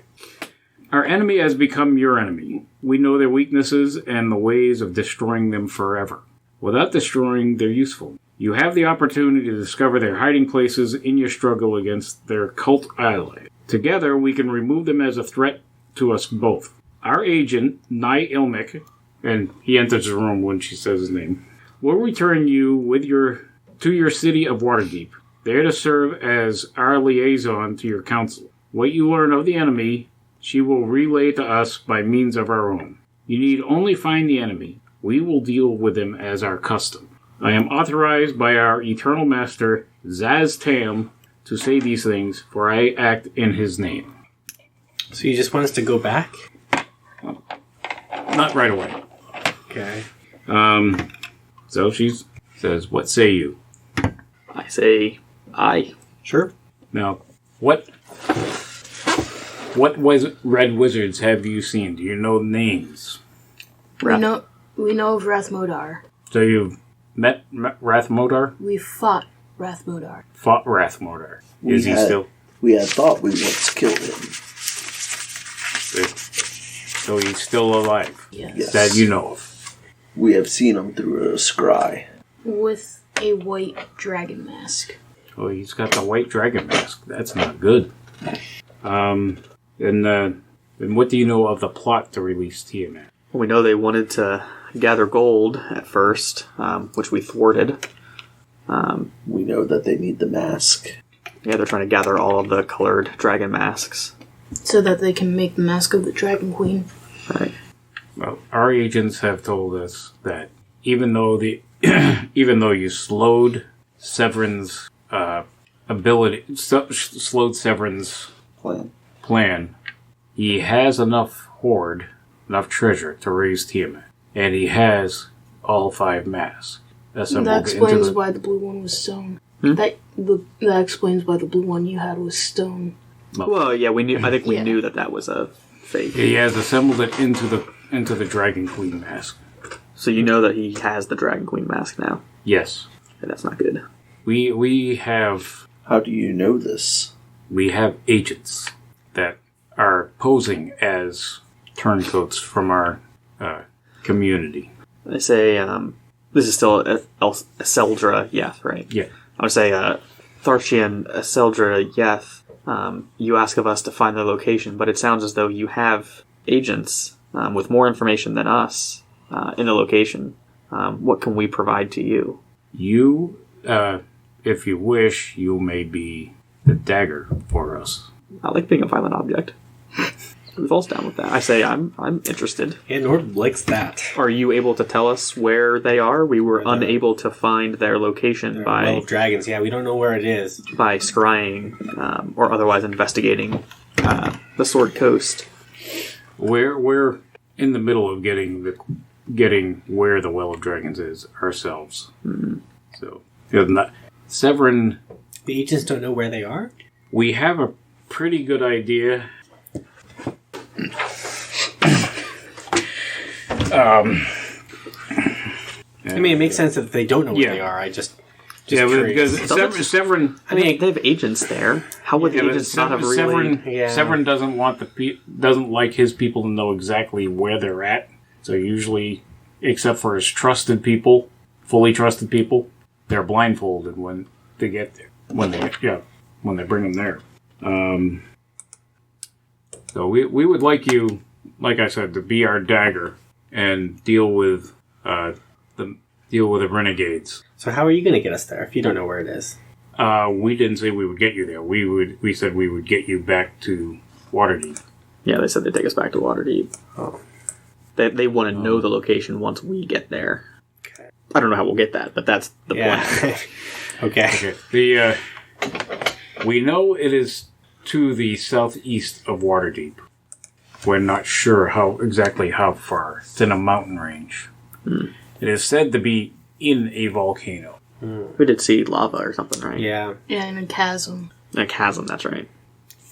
Our enemy has become your enemy. We know their weaknesses and the ways of destroying them forever. Without destroying, they're useful. You have the opportunity to discover their hiding places in your struggle against their cult ally. Together, we can remove them as a threat to us both. Our agent, Nye Ilmic, and he enters the room when she says his name, will return you to your city of Waterdeep, there to serve as our liaison to your council. What you learn of the enemy, she will relay to us by means of our own. You need only find the enemy. We will deal with him as our custom. I am authorized by our eternal master, Zaz Tam, to say these things, for I act in his name. so you just want us to go back? Not right away. Okay. So she says, "What say you?" I say aye. Sure. Now, what red wizards have you seen? Do you know names? We know of Rathmodar. So you've met Rathmodar? We fought Rathmodar. Fought Rathmodar. Is he still? We had thought we once killed him. So he's still alive? Yes. That you know of? We have seen him through a scry. With a white dragon mask. Oh, he's got the white dragon mask. That's not good. And what do you know of the plot to release Tiamat? We know they wanted to gather gold at first, which we thwarted. We know that they need the mask. Yeah, they're trying to gather all of the colored dragon masks. So that they can make the mask of the Dragon Queen. Right. Well, our agents have told us that even though you slowed Severin's slowed Severin's plan, he has enough treasure to raise Tiamat, and he has all 5 masks. That explains why the blue one was stone. That explains why the blue one you had was stone. Well, yeah, we knew. I think we knew that was a fake. He has assembled it into the Dragon Queen mask. So you know that he has the Dragon Queen mask now. Yes. Okay, that's not good. We have. How do you know this? We have agents that are posing as turncoats from our community. I say, this is still Eseldra, yeah, right? Yeah. I would say, Tharshian, Aseldra, Yeth, you ask of us to find their location, but it sounds as though you have agents with more information than us in the location. What can we provide to you? You, if you wish, you may be the dagger for us. I like being a violent object. He falls down with that. I say, I'm interested. Yeah, Nord likes that. Are you able to tell us where they are? We were unable to find their location Well of Dragons, yeah, we don't know where it is. by scrying or otherwise investigating the Sword Coast. We're in the middle of getting where the Well of Dragons is ourselves. Mm-hmm. So, Severin... The agents don't know where they are? We have a pretty good idea. I mean, it makes sense that they don't know where they are. I just because Severin. I mean, they have agents there. How would the agents not have really? Severin doesn't want doesn't like his people to know exactly where they're at. So usually, except for his trusted people, fully trusted people, they're blindfolded when they get there. When they bring them there. So we would like you, like I said, to be our dagger and deal with the renegades. So how are you going to get us there if you don't know where it is? We didn't say we would get you there. We said we would get you back to Waterdeep. Yeah, they said they'd take us back to Waterdeep. Oh. They want to know the location once we get there. Okay. I don't know how we'll get that, but that's the point. Okay. We know it is to the southeast of Waterdeep. We're not sure exactly how far. It's in a mountain range. It is said to be in a volcano. We did see lava or something, right? Yeah. Yeah, in a chasm. A chasm, that's right.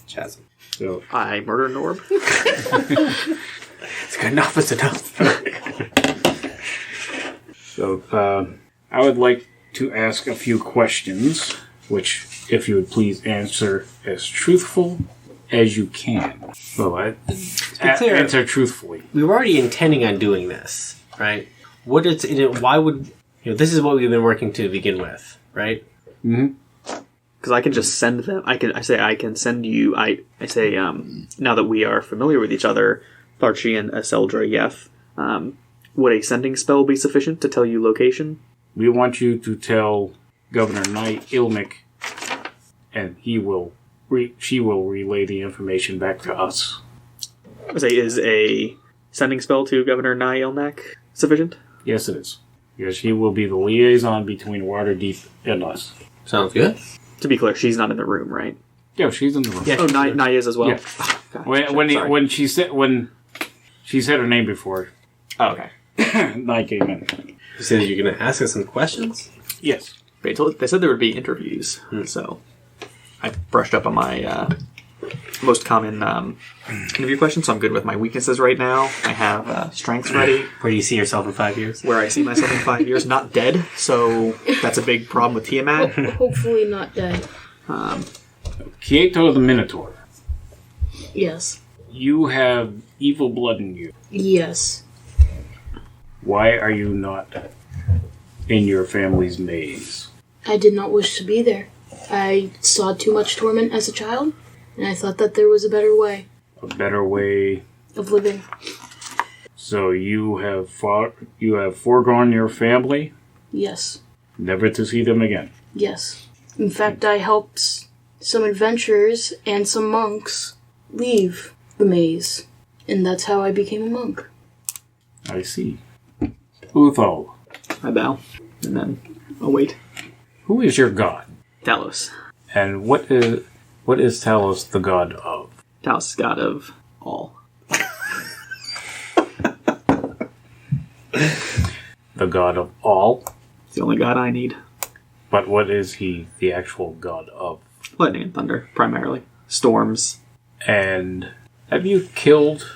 Chasm. So I murdered an orb. It's good enough, it's enough. So, I would like to ask a few questions, which, if you would please answer as truthful as you can. Well, clear, answer truthfully. We were already intending on doing this, right? What is it? Why would this is what we've been working to begin with, right? Mm-hmm. Because I can just send them. I can send you. I say now that we are familiar with each other, Tharshian, Aseldra, Yeth, would a sending spell be sufficient to tell you location? We want you to tell Governor Knight Ilmic, and she will relay the information back to us. I say, is a sending spell to Governor Nyelnak sufficient? Yes, it is. Because he will be the liaison between Waterdeep and us. Sounds good. To be clear, she's not in the room, right? Yeah, she's in the room. Yeah, Nye is as well. Yeah. Oh, when she said her name before, okay. Nye came in. You said you're going to ask us some questions? Yes. They said there would be interviews, so I brushed up on my most common interview questions, so I'm good with my weaknesses right now. I have strengths ready. Where do you see yourself in 5 years? Where I see myself in 5 years, not dead, so that's a big problem with Tiamat. Hopefully not dead. Kieto the Minotaur. Yes. You have evil blood in you. Yes. Why are you not in your family's maze? I did not wish to be there. I saw too much torment as a child, and I thought that there was a better way. A better way of living. So you have foregone your family? Yes. Never to see them again? Yes. In fact, I helped some adventurers and some monks leave the maze, and that's how I became a monk. I see. Uthal. I bow, and then I'll wait. Who is your god? Talos. And what is Talos the god of? Talos is god of all. The god of all? It's the only god I need. But what is he the actual god of? Lightning and thunder, primarily. Storms. And have you killed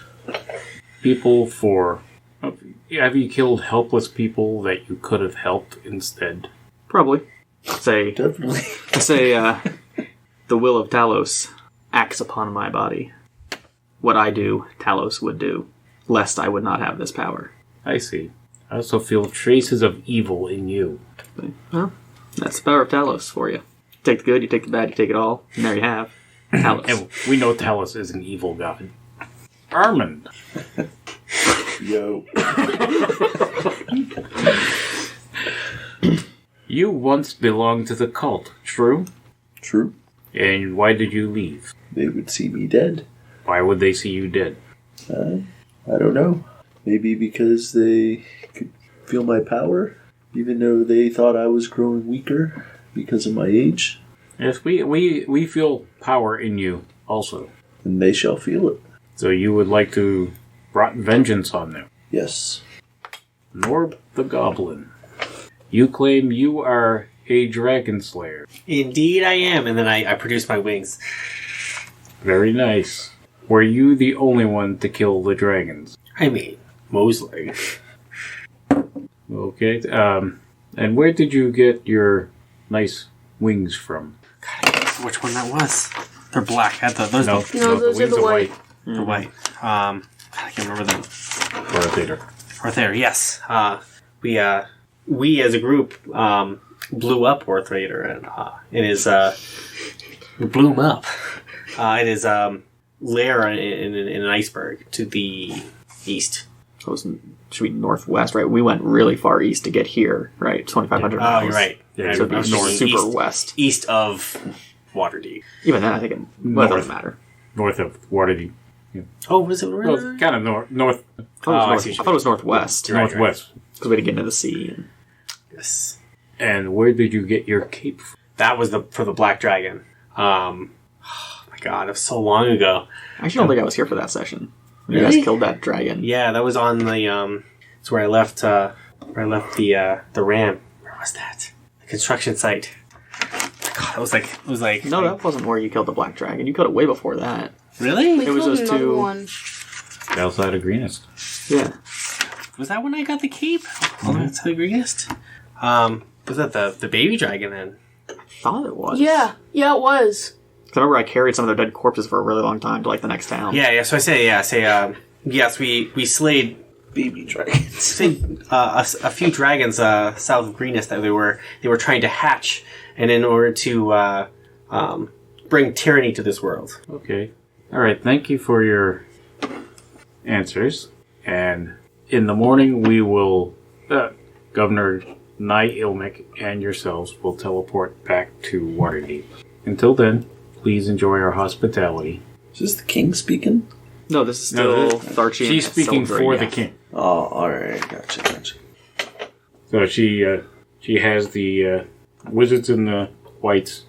people have you killed helpless people that you could have helped instead? Probably. Definitely. The will of Talos acts upon my body. What I do, Talos would do, lest I would not have this power. I see. I also feel traces of evil in you. Well, that's the power of Talos for you. Take the good, you take the bad, you take it all. And there you have. Talos. And we know Talos is an evil god. Armand. Yo. You once belonged to the cult, true? True. And why did you leave? They would see me dead. Why would they see you dead? I don't know. Maybe because they could feel my power, even though they thought I was growing weaker because of my age. Yes, we feel power in you also. And they shall feel it. So you would like to wrought vengeance on them. Yes. Norb the Goblin. You claim you are a dragon slayer. Indeed I am. And then I produce my wings. Very nice. Were you the only one to kill the dragons? I mean, Mosley. Okay. And where did you get your nice wings from? God, I can't remember which one that was. They're black. Those No, those are wings the white. They're white. I can't remember them. Or a theater. Orth Raider, yes. We as a group blew up Orth Raider, and it is we blew him up. It is lair in an iceberg to the east. So it should be northwest, right? We went really far east to get here, right? 2,500 miles. Oh, you're right. Yeah, So it'd be north, super west. East of Waterdeep. Even then, I think it doesn't matter. north of Waterdeep. Oh, was it? Well, kind of north, I thought see it what was, was northwest. You're right, northwest. Because we had to get into the sea. And Yes. And where did you get your cape from? That was for the Black Dragon. Oh my god, it was so long ago. I actually don't think I was here for that session. When you Really? guys killed that dragon. Yeah, that was on the it's where I left the ram. Where was that? The construction site. God, it was like No, that wasn't where you killed the black dragon. You killed it way before that. really? We It was killed those another two- one. Outside of Greenest. Yeah. Was that when I got the cape? Oh, that's the greenest. Was that the baby dragon then? I thought it was. Yeah, it was. 'Cause I remember I carried some of their dead corpses for a really long time to like the next town. Yeah. So I say yes. We slayed Baby dragons. slayed a few dragons south of Greenest that they were trying to hatch, and in order to bring tyranny to this world. Okay. All right. Thank you for your answers. And in the morning, we will, Governor Nye Ilmic and yourselves will teleport back to Waterdeep. Until then, please enjoy our hospitality. Is this the king speaking? No, this is No, still Tharchi. She's speaking Silver, for yeah. the king. Oh, alright. Gotcha. So she has the wizards and the whites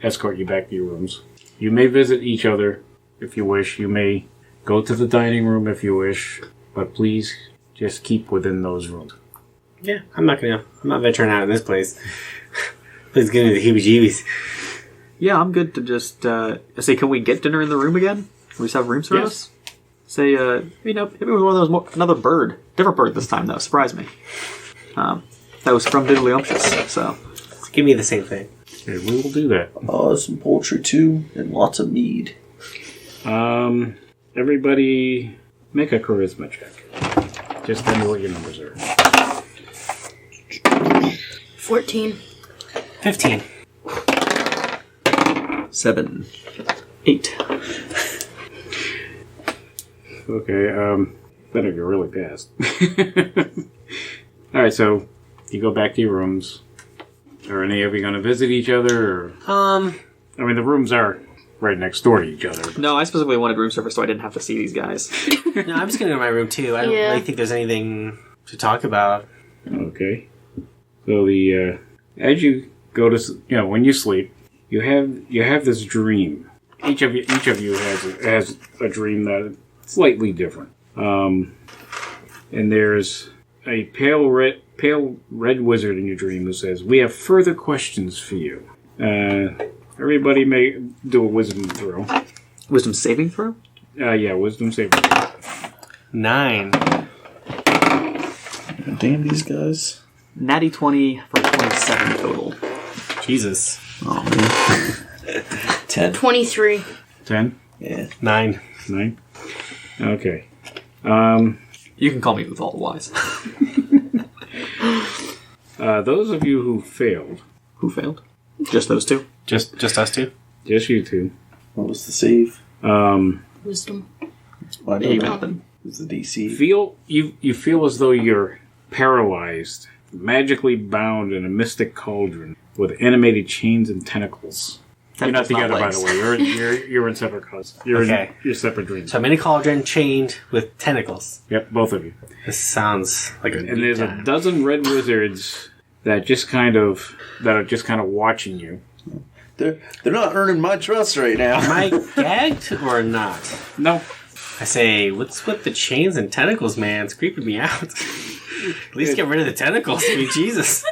escort you back to your rooms. You may visit each other if you wish. You may go to the dining room if you wish, but please just keep within those rooms. Yeah, I'm not venturing out in this place. Please give me the heebie-jeebies. Yeah, I'm good to just say, can we get dinner in the room again? Can we just have room service? Say, maybe with one of those another bird, different bird this time though. Surprise me. That was from Diddlyumptious, so Give me the same thing. Okay, we will do that. Some poultry too, and lots of mead. Everybody make a charisma check. Just tell me what your numbers are. 14. 15. 7. 8. Okay, better go really fast. Alright, so you go back to your rooms. Are any of you going to visit each other? Or? I mean, the rooms are right next door to each other. No, I specifically wanted room service so I didn't have to see these guys. No, I'm just gonna go to my room too. I don't Yeah. really think there's anything to talk about. Okay. So as you go to, when you sleep, you have this dream. Each of you has a dream that is slightly different. And there's a pale red wizard in your dream who says, "We have further questions for you." Everybody may do a wisdom throw. Wisdom saving throw? Yeah, wisdom saving throw. 9. Damn these guys. Natty 20 for 27 total. Jesus. Oh man. 10. 23. 10? Yeah. 9. 9? Okay. You can call me with all the wise. Those of you who failed, Who failed? Just those two. Just us two? Just you two. What was the save? Wisdom. What Nothing. is the DC? You feel as though you're paralyzed, magically bound in a mystic cauldron with animated chains and tentacles. You're not Tentacles, together, by legs. the way. You're in separate causes. You're Okay. in your separate dreams. So I'm in a cauldron chained with tentacles. Yep, both of you. This sounds like a And there's a dozen red wizards that are just kind of watching you. They're not earning my trust right now. Am I gagged or not? No, I say, what's with the chains and tentacles, man? It's creeping me out. At least get rid of the tentacles. I mean, Jesus.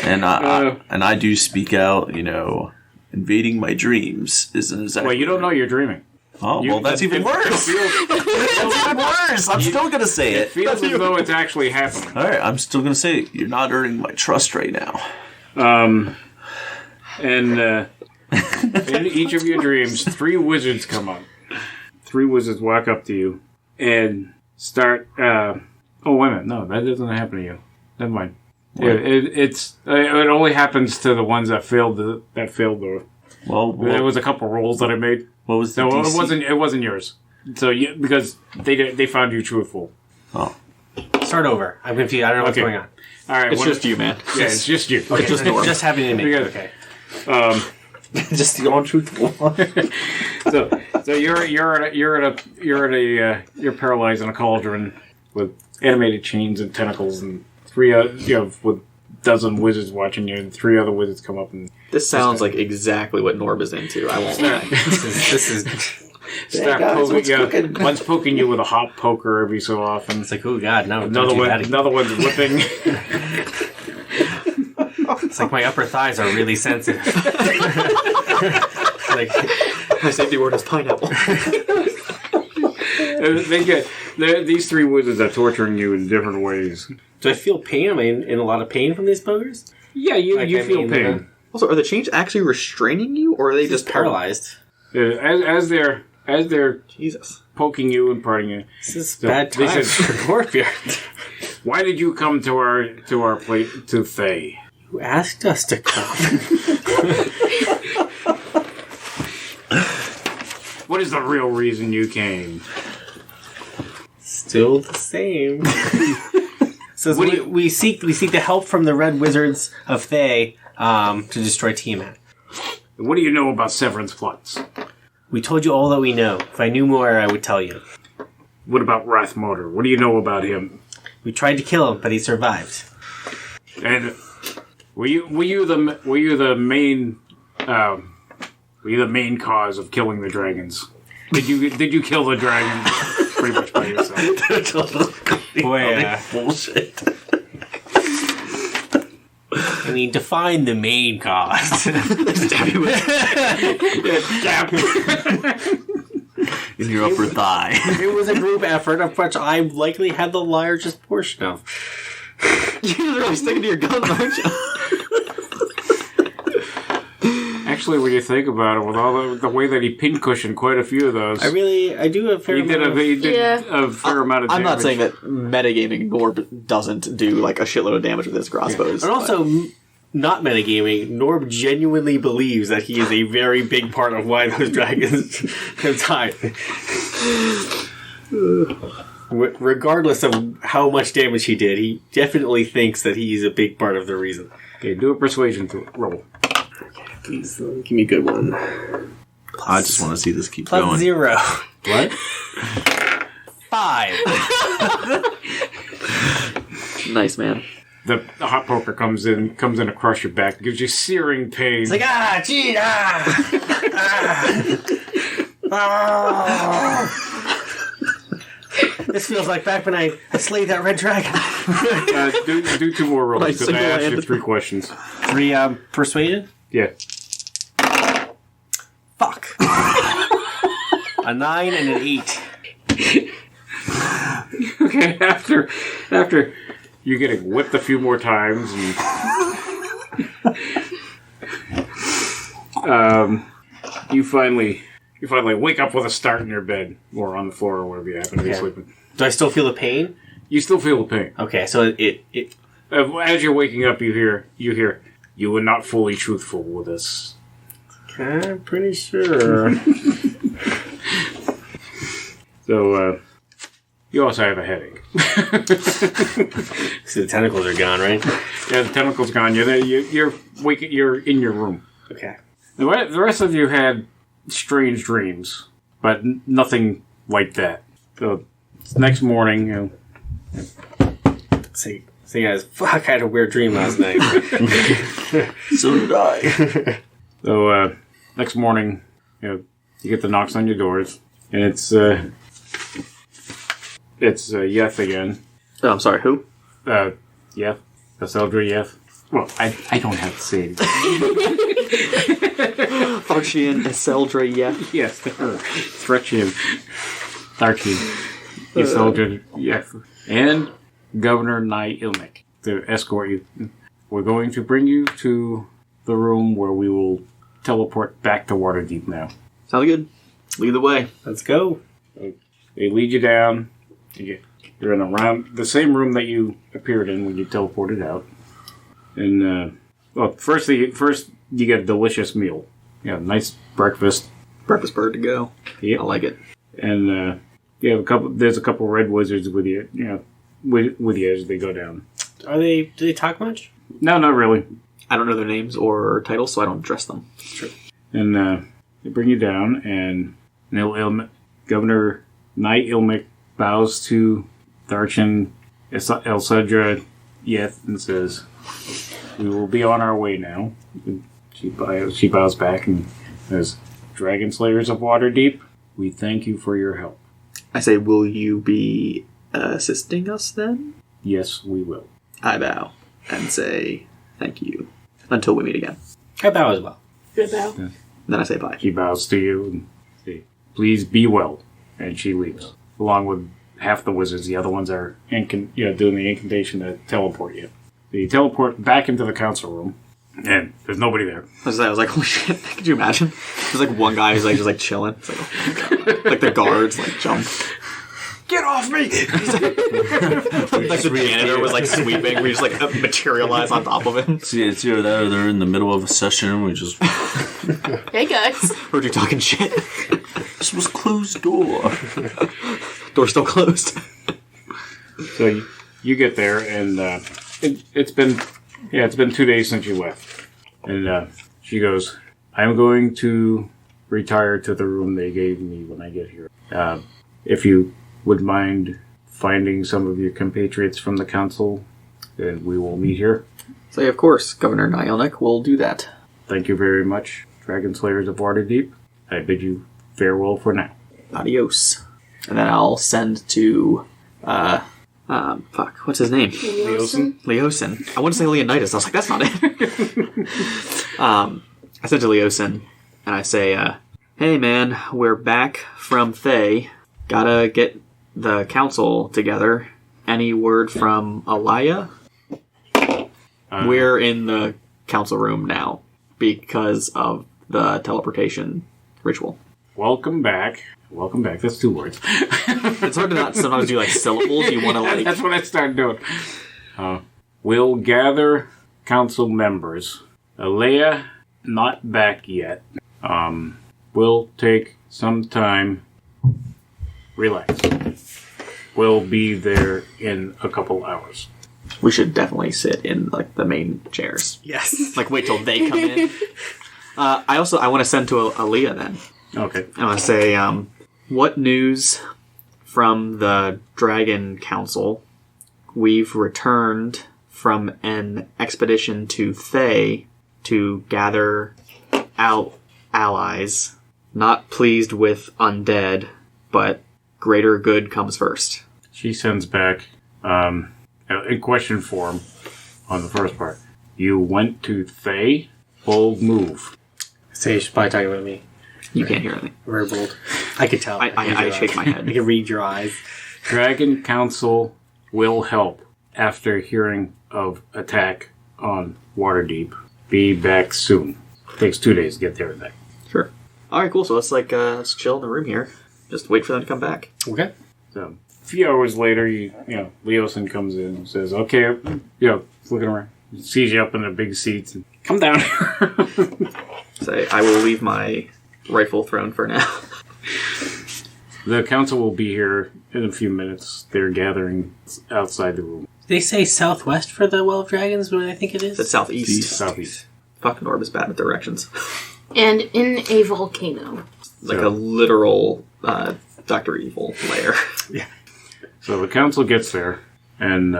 And I do speak out. Invading my dreams isn't exactly. well, you don't know you're dreaming. Oh, well, that's even worse. That's even worse. I'm still gonna say it. Feels as though it's actually happening. All right, I'm still gonna say it. You're not earning my trust right now. And in each of your dreams, 3 wizards come up. 3 wizards walk up to you and start. Oh, wait a minute! No, that doesn't happen to you. Never mind. It only happens to the ones that failed the. Well, There was a couple rolls that I made. what was the No, DC? it wasn't yours. So because they found you truthful. Oh, Start over. I'm confused. I don't know what's Okay. going on. All right, It's just you, man. Yeah, it's just you. Okay, just Norm. just happening to me. Because- Okay. just the untruthful one. So you're paralyzed in a cauldron with animated chains and tentacles, and 3 with a dozen wizards watching you, and 3 other wizards come up and This sounds like exactly what Norb is into. I won't lie. This is. start guys, poking what's you. cooking? One's poking you with a hot poker every so often. It's like, oh god, no! Another don't do one, that. another one's whipping. It's like my upper thighs are really sensitive. Like, My safety word is pineapple. These 3 wizards are torturing you in different ways. do I feel pain? Am I in a lot of pain from these buggers? Yeah, you Like, you I feel mean, pain. Also, are the chains actually restraining you, or are they just Paralyzed. As they're Jesus. poking you and parting you. This is So, bad this times is- for Gorpia. Why did you come to our place to Thay? Who asked us to come? What is the real reason you came? Still the same. So What do you- we seek the help from the Red Wizards of Thay to destroy Tiamat. What do you know about Severin's plots? We told you all that we know. If I knew more, I would tell you. What about Wrathmotor? What do you know about him? We tried to kill him, but he survived. And were you the main cause of killing the dragons? Did you kill the dragons pretty much by yourself? Boy, bullshit. I mean, define the main cause. In your upper thigh. It was a group effort of which I likely had the largest portion of. You're really sticking to your guns, aren't you? Actually, when you think about it, with all the way that he pincushioned quite a few of those, I do a fair he did amount of... a fair amount of I'm damage. not saying that metagaming Norb doesn't do like a shitload of damage with his crossbows. And also, not metagaming, Norb genuinely believes that he is a very big part of why those dragons have died. Regardless of how much damage he did, he definitely thinks that he's a big part of the reason. Okay, do a persuasion roll. Please, give me a good one. I just want to see this keep Plus going. 0. What? 5. Nice, man. The hot poker comes in to crush your back, gives you searing pain. It's like, gee, This feels like back when I slayed that red dragon. Do 2 more rolls Like because I asked you single-handed. 3 questions. 3 persuasion? Yeah. Fuck. A 9 and an 8. Okay. After you're getting whipped a few more times, and you finally wake up with a start in your bed or on the floor or wherever you happen to be Okay. sleeping. Do I still feel the pain? You still feel the pain. Okay, so it As you're waking up, you hear, you were not fully truthful with us. I'm pretty sure. So, you also have a headache. So the tentacles are gone, right? Yeah, the tentacle's gone. You're in your room. Okay. The rest of you had strange dreams, but nothing like that. So, next morning, you know, So guys, fuck, I had a weird dream last night. So did I. so next morning, you know, you get the knocks on your doors, and it's Yeth again. Oh, I'm sorry, who? Yeth. Cassandra Yeth. Well, I don't have to say it. Tharchian Iseldra Yeth. Yes, her. Threchian. Tharchian. Iseldra Yeth. And Governor Nye Ilmic to escort you. We're going to bring you to the room where we will teleport back to Waterdeep now. Sounds good. Lead the way. Let's go. They lead you down. You're in the same room that you appeared in when you teleported out. And, first you get a delicious meal. Yeah, nice breakfast. Breakfast bird to go. Yep. I like it. And, you have there's a couple red wizards with you, with you as they go down. Do they talk much? No, not really. I don't know their names or titles, so I don't address them. Sure. And they bring you down, and Governor Nye Ilmic bows to Tharchian Elsedra Yeth and says, "We will be on our way now." She bows back and says, "Dragon Slayers of Waterdeep, we thank you for your help." I say, will you be assisting us then? Yes, we will. I bow and say, thank you. Until we meet again. I bow as well. Good bow. Then I say bye. She bows to you and says, "Please be well." And she leaves, along with half the wizards. The other ones are doing the incantation to teleport you. They teleport back into the council room, and there's nobody there. I was like, holy shit, could you imagine? There's like one guy who's like just chilling. It's like, oh my God. Like the guards jump. Get off me! Like the janitor was sweeping. We just materialize on top of him. See, it's either that or they're in the middle of a session and we just... Hey guys. Heard you talking shit. This was closed door. Door's still closed. So you get there, and it's been 2 days since you left. And she goes, "I'm going to retire to the room they gave me when I get here. If you would mind finding some of your compatriots from the council, then we will meet here. Say, of course, Governor Nyelnik will do that. Thank you very much, Dragon Slayers of Waterdeep. I bid you farewell for now." Adios. And then I'll send to, what's his name? Leosin. I want to say Leonidas. I was like, that's not it. I sent to Leosin, and I say, hey man, we're back from Thay. Gotta get the council together. Any word from Alaya? We're in the council room now because of the teleportation ritual. Welcome back. Welcome back. That's 2 words. It's hard to not sometimes do syllables. You want to That's what I started doing. We'll gather council members. Alea, not back yet. We'll take some time. Relax. We'll be there in a couple hours. We should definitely sit in the main chairs. Yes. Wait till they come in. I want to send to Aaliyah then. Okay. I want to say, what news from the Dragon Council? We've returned from an expedition to Thay to gather out allies. Not pleased with undead, but greater good comes first. She sends back, in question form, on the first part. You went to Thay? Bold move. Say, you should probably talk about me. You can't hear anything. Very bold. I could tell. I shake my head. I can read your eyes. Dragon Council will help after hearing of attack on Waterdeep. Be back soon. Takes 2 days to get there and back. Sure. Alright, cool. So let's chill in the room here. Just wait for them to come back. Okay. So, a few hours later, Leosin comes in and says, "Okay, looking around. He sees you up in the big seats and come down here. Say, I will leave my rightful throne for now. The council will be here in a few minutes. They're gathering outside the room. They say southwest for the Well of Dragons, what I think it is? It's southeast. Southeast. Fucking Orb is bad with directions. And in a volcano. Like a literal Dr. Evil lair. Yeah. So the council gets there, and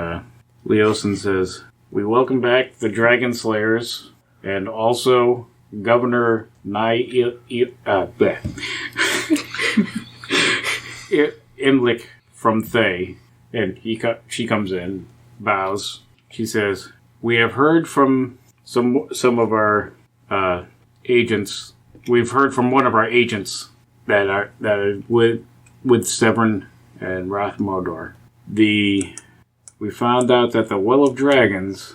Leosin says, "We welcome back the Dragon Slayers, and also Governor Imlik from Thay." And she comes in, bows. She says, "We have heard from some of our agents. We've heard from one of our agents that are with Severn and Rathmodor. We found out that the Well of Dragons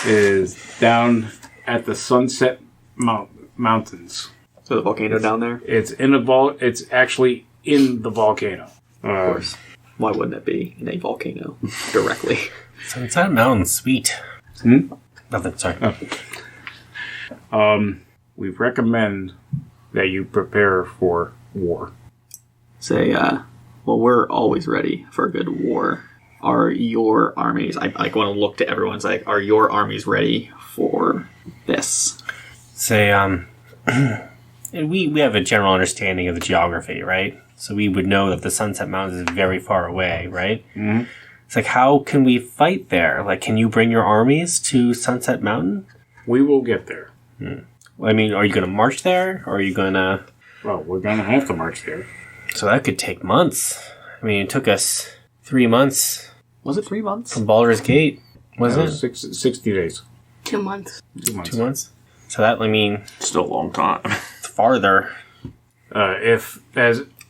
is down at the Sunset Mountains. So the volcano down there? It's in It's actually in the volcano. Of course. Why wouldn't it be in a volcano directly? Sunset Mountain, sweet. Nothing, sorry. We recommend that you prepare for war." Say, well, we're always ready for a good war. Are your armies... I want to look to everyone's like, are your armies ready for this? Say, we have a general understanding of the geography, right? So we would know that the Sunset Mountains is very far away, right? Mm-hmm. It's like, how can we fight there? Like, can you bring your armies to Sunset Mountain? We will get there. I mean, are you going to march there? Or are you going to... Well, we're going to have to march there. So that could take months. I mean, it took us 3 months. Was it 3 months? From Baldur's Gate, was it? 60 days. 2 months. 2 months. 2 months? So that, I mean... Still a long time. It's farther. They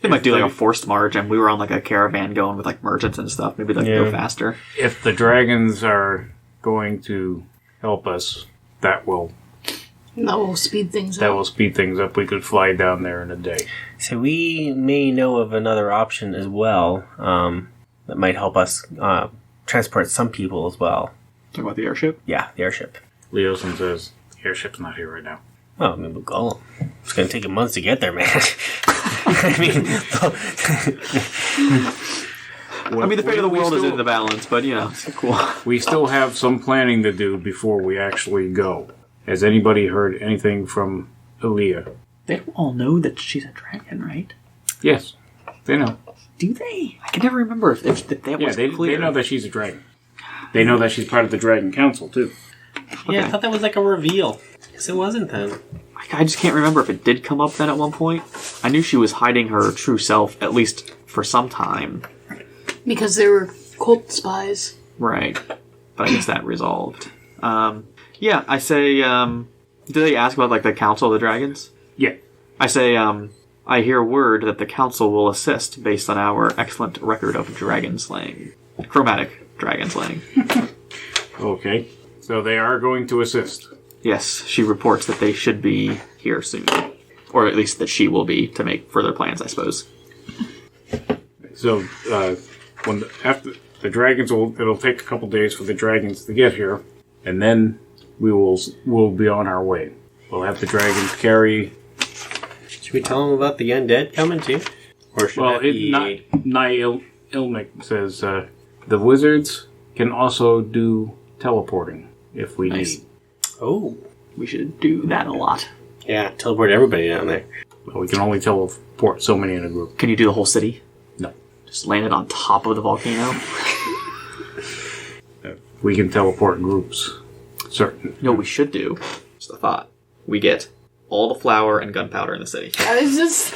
might do like a forced march, and we were on like a caravan going with like merchants and stuff. Maybe like go faster. If the dragons are going to help us, that will speed things up. That will speed things up. We could fly down there in a day. So we may know of another option as well that might help us transport some people as well. Talk about the airship? Yeah, the airship. Leosin says, the airship's not here right now. Oh, I mean, we'll go. It's going to take months to get there, man. I mean... the fate of the world is in the balance, but, it's cool. We still have some planning to do before we actually go. Has anybody heard anything from Elia? They don't all know that she's a dragon, right? Yes, they know. Do they? I can never remember if that was clear. They know that she's a dragon. They know that she's part of the Dragon Council, too. Okay. Yeah, I thought that was like a reveal. Because it wasn't then. I just can't remember if it did come up then at one point. I knew she was hiding her true self, at least for some time. Because they were cult spies. Right. But I guess that resolved. Yeah, I say, did they ask about, like, the Council of the Dragons? Yeah. I say, I hear word that the Council will assist based on our excellent record of dragon slaying. Chromatic dragon slaying. Okay. So they are going to assist. Yes, she reports that they should be here soon. Or at least that she will be, to make further plans, I suppose. So, after the dragons it'll take a couple days for the dragons to get here, and then we'll be on our way. We'll have the dragons carry... Should we tell them about the undead coming too? Or should Ilmic says, the wizards can also do teleporting if we need. Oh. We should do that a lot. Yeah, teleport everybody down there. Well, we can only teleport so many in a group. Can you do the whole city? No. Just land it on top of the volcano? We can teleport groups. Certain. No, we should do. Just a thought. We get all the flour and gunpowder in the city. I was just...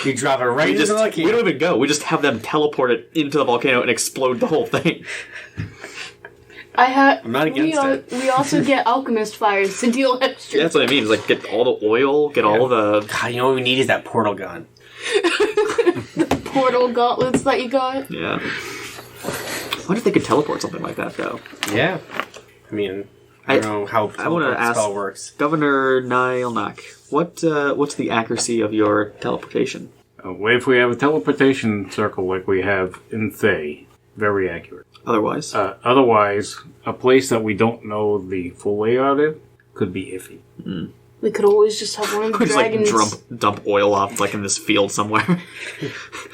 You drop it right into the volcano. We don't even go. We just have them teleport it into the volcano and explode the whole thing. I'm not against it. We also get alchemist fires to deal extra. Yeah, that's what I mean. Is like get all the oil, get all the... God, you know what we need is that portal gun. The portal gauntlets that you got. Yeah. I wonder if they could teleport something like that, though. Yeah. I mean, I don't know how the spell works. Governor Nilenak, what's the accuracy of your teleportation? If we have a teleportation circle like we have in Thay, very accurate. Otherwise? Otherwise, a place that we don't know the full layout of, could be iffy. We could always just have one of the We just dragons. dump oil off like in this field somewhere.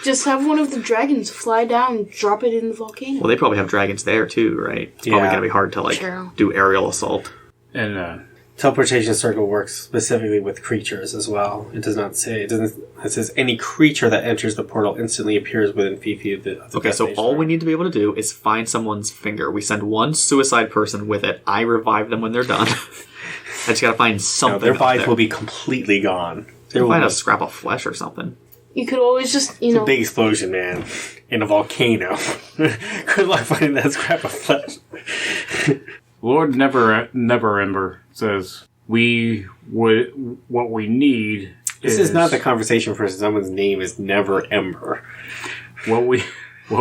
Just have one of the dragons fly down and drop it in the volcano. Well, they probably have dragons there too, right? It's probably Yeah. gonna be hard to True. do aerial assault. And Teleportation circle works specifically with creatures as well. It does not say. It says any creature that enters the portal instantly appears within 5 feet of the Okay, so destination. all we need to be able to do is find someone's finger. We send one suicide person with it. I revive them when they're done. I just gotta find No, something. their up vibes there. will be completely gone. There will Find be a scrap of flesh or something. You could always just, a big explosion, man, in a volcano. Good luck finding that scrap of flesh. Lord Neverember says what we need. This is not the conversation for someone's name is Never Ember. What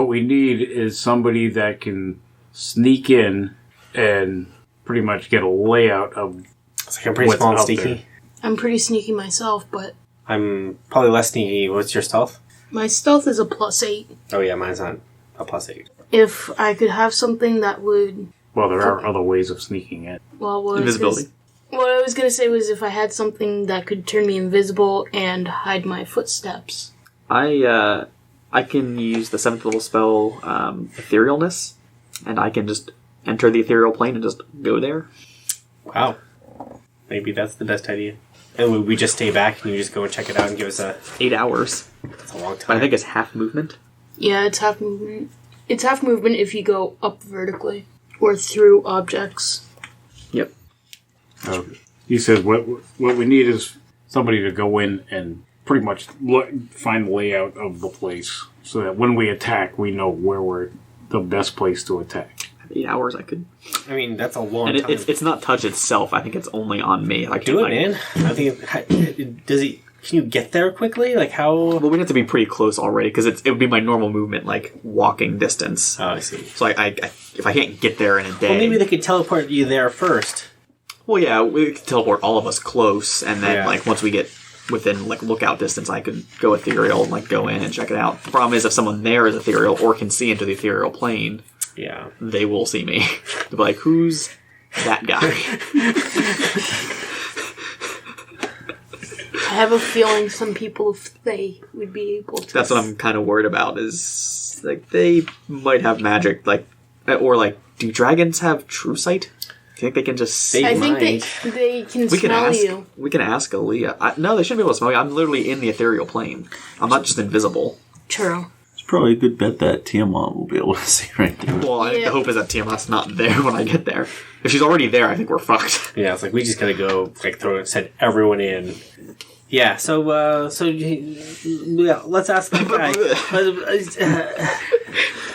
we need is somebody that can sneak in and pretty much get a layout of. It's like I'm pretty What's small and out sneaky. there? I'm pretty sneaky myself, but I'm probably less sneaky. What's your stealth? my stealth is a +8. Oh yeah, mine's not a +8. If I could have something that would... Well, there are other ways of sneaking in. Well, Invisibility. What I was going to say was if I had something that could turn me invisible and hide my footsteps. I can use the 7th level spell, Etherealness, and I can just enter the ethereal plane and just go there. Wow. Maybe that's the best idea. And we just stay back and you just go and check it out and give us 8 hours. that's a long But time. I think it's half movement. Yeah, it's half movement. It's half movement if you go up vertically or through objects. Yep. He says what we need is somebody to go in and pretty much find the layout of the place so that when we attack, we know where we're the best place to attack. 8 hours I could. I mean, that's a long And time. it's not touch itself. I think it's only on me. Like Do it, like, man. I think does he? Can you get there quickly? Like how? Well, we'd have to be pretty close already because it would be my normal movement, like walking distance. Oh, I see. So I if I can't get there in a day, Well, maybe they could teleport you there first. Well, yeah, we could teleport all of us close, and then Yeah. like once we get within like lookout distance, I could go ethereal and like go in and check it out. The problem is if someone there is ethereal or can see into the ethereal plane, Yeah. they will see me. They'll be like, "Who's that guy?" I have a feeling some people, if they would be able to. That's what I'm kind of worried about. Is like they might have magic, like or like do dragons have true sight? Do you think they can just see? I think might. they can We can smell ask. you. We can ask Aaliyah. No, they shouldn't be able to smell me. I'm literally in the ethereal plane. I'm not just invisible. True. It's probably a good bet that Tiamat will be able to see right there. Well, I think Yeah. the hope is that Tiamat's not there when I get there. If she's already there, I think we're fucked. Yeah, it's like we just gotta go, like send everyone in. Yeah. So yeah, let's ask the guy.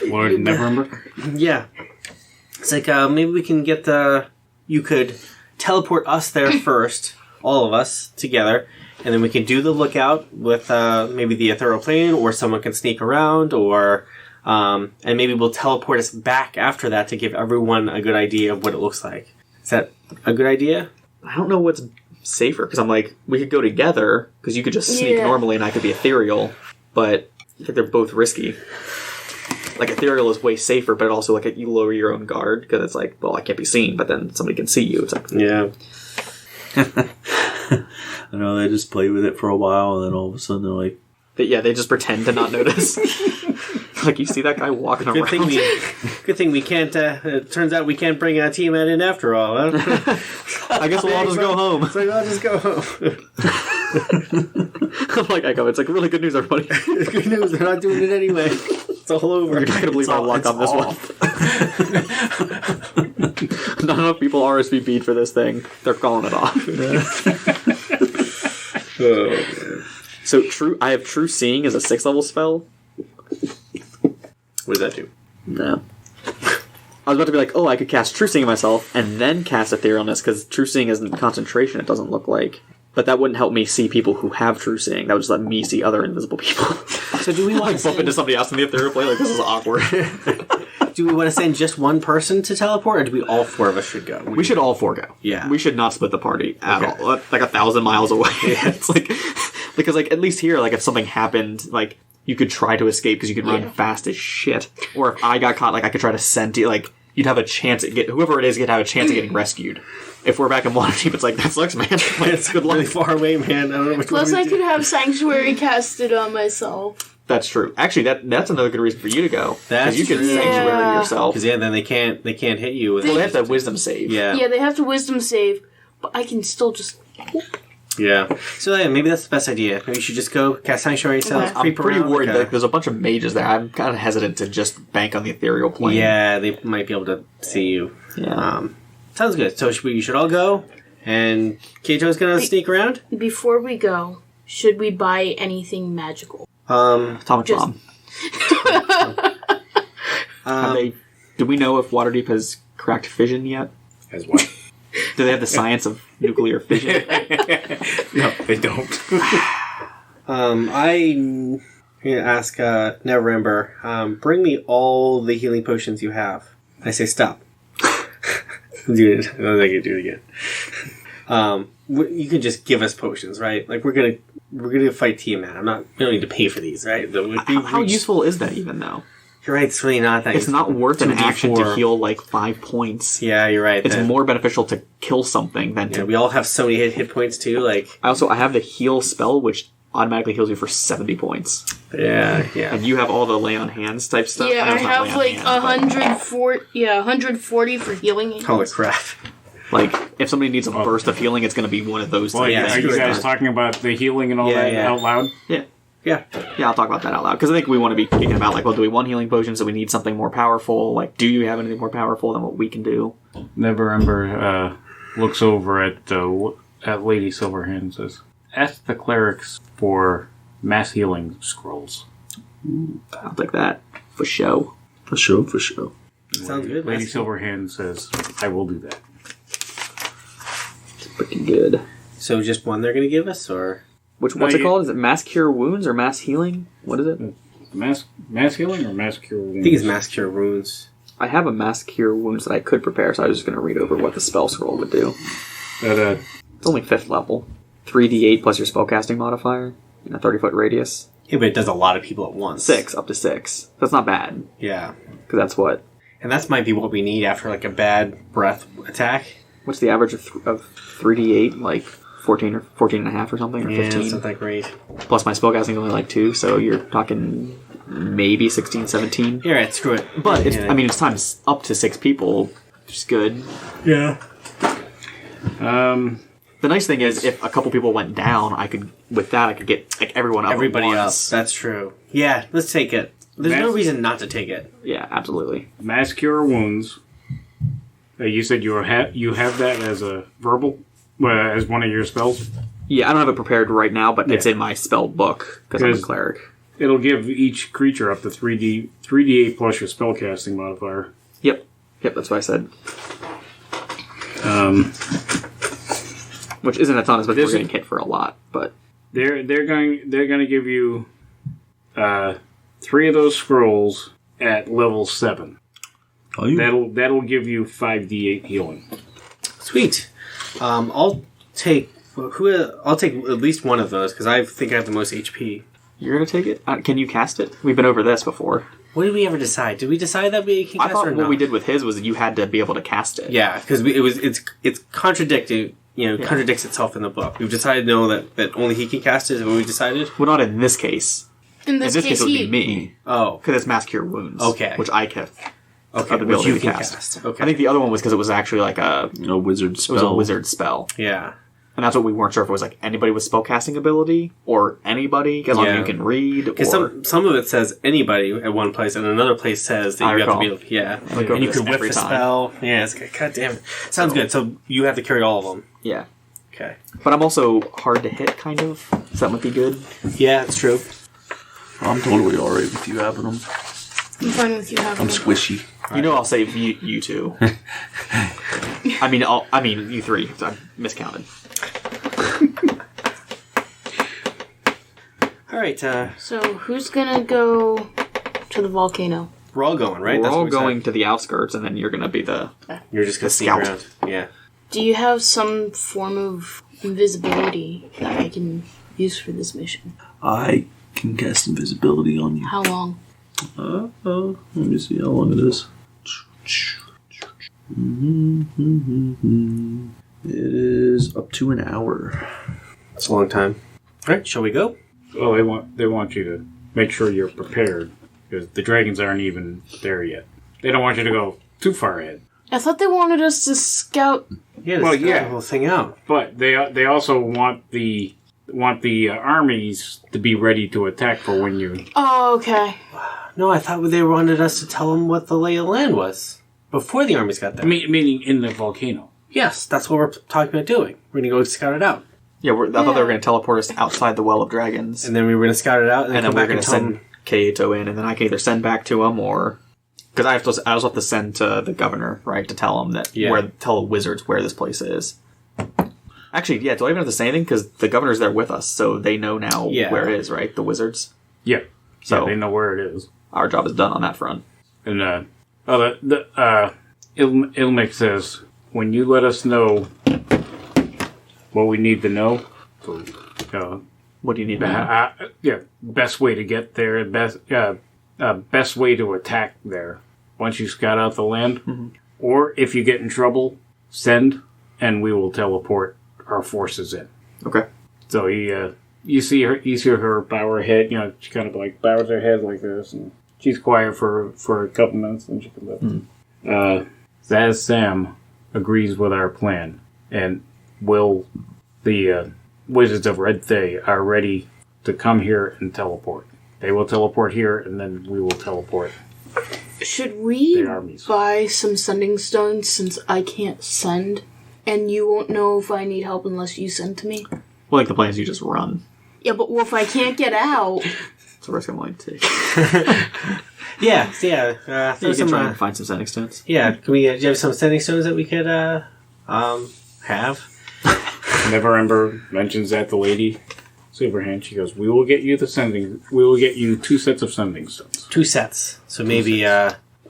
Lord Neverember? Yeah. It's like maybe we can get you could teleport us there first, all of us together, and then we can do the lookout with maybe the ethereal plane, or someone can sneak around, or and maybe we'll teleport us back after that to give everyone a good idea of what it looks like. Is that a good idea? I don't know what's safer because I'm like, we could go together because you could just sneak Yeah. normally and I could be ethereal, but I think they're both risky. Like ethereal is way safer, but also like you lower your own guard because it's like, well, I can't be seen, but then somebody can see you. It's like, Yeah. I know they just play with it for a while, and then all of a sudden they're like, they just pretend to not notice. Like you see that guy walking Good around. good thing we can't. It turns out we can't bring Tiamat in after all. Huh? I guess we'll all just go home. It's like I'll just go home. I'm like Echo. It's like really good news, everybody. Good news, they're not doing it anyway. It's all over. You're not gonna believe our luck on this one. Not enough people RSVP'd for this thing. They're calling it off. So I have true seeing as a 6th level spell. What does that do? No. I was about to be like, oh, I could cast True Seeing myself and then cast Etherealness because True Seeing isn't concentration, it doesn't look like. But that wouldn't help me see people who have True Seeing. That would just let me see other invisible people. So do we want Like bump into somebody else in the ethereal plane, like, this is awkward. Do we want to send just one person to teleport, or do we all 4 of us should go? We should all 4 go. Yeah. We should not split the party at all. Like 1,000 miles away. It's like, because like at least here, like if something happened, like you could try to escape because you can run fast as shit. Or if I got caught, like I could try to send you, like you'd have a chance at whoever it is, you'd have a chance at getting rescued. If we're back in Waterdeep, it's like, that sucks, man. It's good luck. Really far away, man. I don't know what Plus, I could have Sanctuary casted on myself. That's true. Actually, that's another good reason for you to go. That's you can true. Sanctuary yourself. Because then they can't hit you with. Well, they have to wisdom save. Yeah. Yeah, they have to wisdom save, but I can still just. Yeah. So yeah, maybe that's the best idea. Maybe you should just go cast Sanctuary yourself. Okay. I'm pretty worried that there's a bunch of mages there. I'm kind of hesitant to just bank on the ethereal plane. Yeah, they might be able to see you. Yeah. Sounds good. So you should all go, and Keito's gonna sneak around. Before we go, should we buy anything magical? Atomic Just- bomb. Do we know if Waterdeep has cracked fission yet? As what? Do they have the science of nuclear fission? No, they don't. I'm gonna ask Neverember, bring me all the healing potions you have. I say stop. Do it. I don't think I can do it again. You can just give us potions, right? Like we're gonna fight Tiamat. We don't need to pay for these, right? How useful is that even, though? You're right. It's really not that. It's not worth an action to heal like 5 points. Yeah, you're right. It's more beneficial to kill something than to. We all have so many hit points too. Like I have the heal spell, which automatically heals you for 70 points. yeah. And you have all the lay on hands type stuff. Yeah, know I it's not have lay on like hands, 140. Yeah, 140 for healing. Hands. Holy crap! but, like if somebody needs a burst of healing, it's going to be one of those. Well, type are things. you guys talking about the healing and all that out loud? Yeah. Yeah. Yeah, I'll talk about that out loud. Because I think we want to be thinking about, like, well, do we want healing potions? So we need something more powerful? Like, do you have anything more powerful than what we can do? Neverember looks over at Lady Silverhand and says, ask the clerics for mass healing scrolls. I'll take that. For show. For sure. Sounds good. Lady Mass- Silverhand says, I will do that. It's pretty good. So just one they're gonna give us, or What's it called? Is it mass cure wounds or mass healing? What is it? Mass healing or mass cure wounds? I think it's Mass Cure Wounds. I have a mass cure wounds that I could prepare, so I was just going to read over what the spell scroll would do. It's only 5th level. 3d8 plus your spellcasting modifier in a 30-foot radius. Yeah, but it does a lot of people at once. 6, up to 6. That's not bad, Yeah. because that's what... And that might be what we need after like a bad breath attack. What's the average of 3d8? Like 14 or 14 and a half or something? Or Yeah, 15? it's not that great. Plus my spellcasting is only like 2, so you're talking maybe 16, 17. You're right, screw it. But, it's, Yeah. I mean, it's times up to 6 people, which is good. Yeah. The nice thing is, if a couple people went down, I could get like everyone up. Everybody at up. once. That's true. Yeah, let's take it. There's no Mass- reason not to take it. Yeah, absolutely. Mass cure wounds. You said you have that as a verbal, as one of your spells. Yeah, I don't have it prepared right now, but it's in my spell book because I'm a cleric. It'll give each creature up to 3d8 plus your spellcasting modifier. Yep, that's what I said. Which isn't a ton, especially if we're getting hit for a lot. But they're going to give you 3 of those scrolls at level 7. Oh, you? That'll give you 5d8 healing. Sweet. I'll take at least one of those because I think I have the most HP. you're gonna take it? Can you cast it? We've been over this before. What did we ever decide? Did we decide that we can I cast thought or what not? we did with his was that you had to be able to cast it. Yeah, because it's contradicting. Contradicts itself in the book. We've decided that only he can cast it. Is what we decided. Well, not in this case. In In this, this case, it would be he. me Oh, because it's mass cure wounds. Okay. which I kept. okay. the Which ability you to can cast. cast. Okay. I think the other one was because it was actually like a Wizard spell. it was a wizard spell. Yeah. And that's what we weren't sure if it was like anybody with spellcasting ability or anybody, as long as Yeah. you can read. Because Or some of it says anybody at one place, and another place says that I you have to recall. be. Yeah. I go And you over can this whip every the time. spell. Yeah. It's god damn it. Sounds good. So you have to carry all of them. yeah, Okay. but I'm also hard to hit, kind of. So that might be good. Yeah, it's true. I'm totally alright with you having them. I'm fine with you having I'm it. squishy. You know, I'll save you two. I mean you three. 'Cause I miscounted. All right. So who's gonna go to the volcano? We're all going, right? We're That's all what we said. going to the outskirts, and then you're gonna be the. You're just gonna sneak scout. around. Yeah. Do you have some form of invisibility that I can use for this mission? I can cast invisibility on you. How long? Let me see how long it is. It is up to an hour. That's a long time. All right, shall we go? Well, they want you to make sure you're prepared because the dragons aren't even there yet. They don't want you to go too far ahead. I thought they wanted us to scout. Yeah, Well, scout yeah. the whole thing out. But they also want the armies to be ready to attack for when you. Oh, okay. No, I thought they wanted us to tell them what the lay of the land was before the armies got there. Meaning in the volcano. Yes, that's what we're talking about doing. We're going to go scout it out. Yeah, I thought they were going to teleport us outside the Well of Dragons. And then we were going to scout it out, and then then come we were back going and to tell send them. Kaito in, and then I can either send back to him or... Because I also have to send to the governor, right, to tell him that... tell the wizards where this place is. Actually, yeah, do I even have to say anything? Because the governor's there with us, so they know now where it is, right? The wizards. Yeah. So they know where it is. Our job is done on that front. And Ilmik says, when you let us know what we need to know, What do you need to know? best way to get there, best way to attack there. Once you scout out the land, or if you get in trouble, send, and we will teleport our forces in. Okay. So you see her bow her head. You know, she kind of like bows her head like this, and she's quiet for a couple minutes, and she comes up. As Sam agrees with our plan, and the Wizards of Red Thay are ready to come here and teleport. They will teleport here, and then we will teleport. Should we The armies. buy some sending stones since I can't send? And you won't know if I need help unless you send to me? Well, like the plan is you just run. Yeah, but if I can't get out... It's a risk I'm willing to take. Yeah. You can try and find some sending stones. Yeah, can we? Do you have some sending stones that we could have? Never mentions that the lady. Silverhand, she goes, we will get you 2 sets of sending stones. 2 sets. So maybe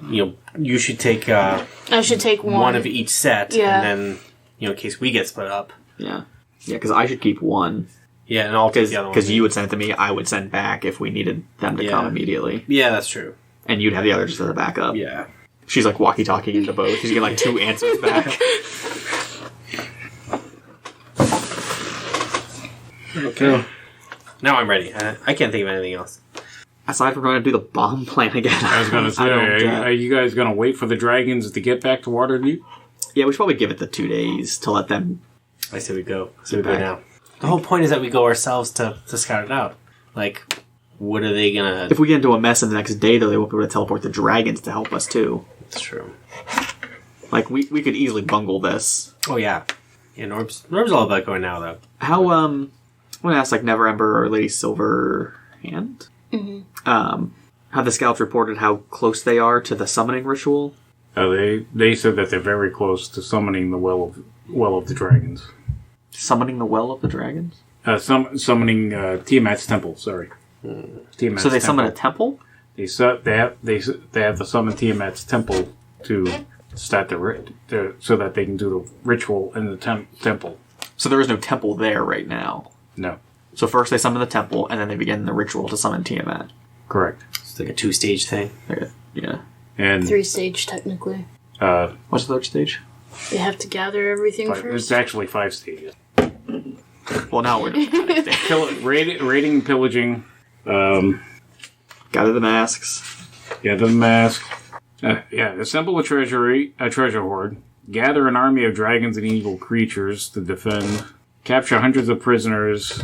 you should take I should take one. of each set, Yeah. and then in case we get split up. Yeah. Yeah, because I should keep one. Yeah, and I'll take the other one. Because you would send it to me, I would send back if we needed them to come immediately. Yeah, that's true. And you'd have the other just as a backup. Yeah. She's like walkie-talking into both. She's getting like 2 answers back. Okay. Now I'm ready. I can't think of anything else. Aside from going to do the bomb plan again. I was going to say, are you guys going to wait for the dragons to get back to Waterdeep? Yeah, we should probably give it the 2 days to let them... I say we go. So we go now. The whole point is that we go ourselves to scout it out. Like, what are they gonna... If we get into a mess in the next day, though, they won't be able to teleport the dragons to help us, too. That's true. Like, we could easily bungle this. Oh, yeah. Yeah, Norb's all about going now, though. How, I'm going to ask, like, Neverember or Lady Silverhand? Have the scouts reported how close they are to the summoning ritual? They said that they're very close to summoning the well of the dragons. Summoning the Well of the Dragons? Summoning Tiamat's temple. Sorry. Tiamat's So they temple. summon a temple? They have to summon Tiamat's temple to start so that they can do the ritual in the temple. So there is no temple there right now. No, So first they summon the temple, and then they begin the ritual to summon Tiamat. correct. It's like a 2-stage thing. Yeah. And 3-stage, technically. What's the third stage? They have to gather everything it's first. actually 5 stages. Well, now we're just Raiding, pillaging, gather the masks. gather the mask. Assemble a treasure hoard. Gather an army of dragons and evil creatures to defend. Capture hundreds of prisoners.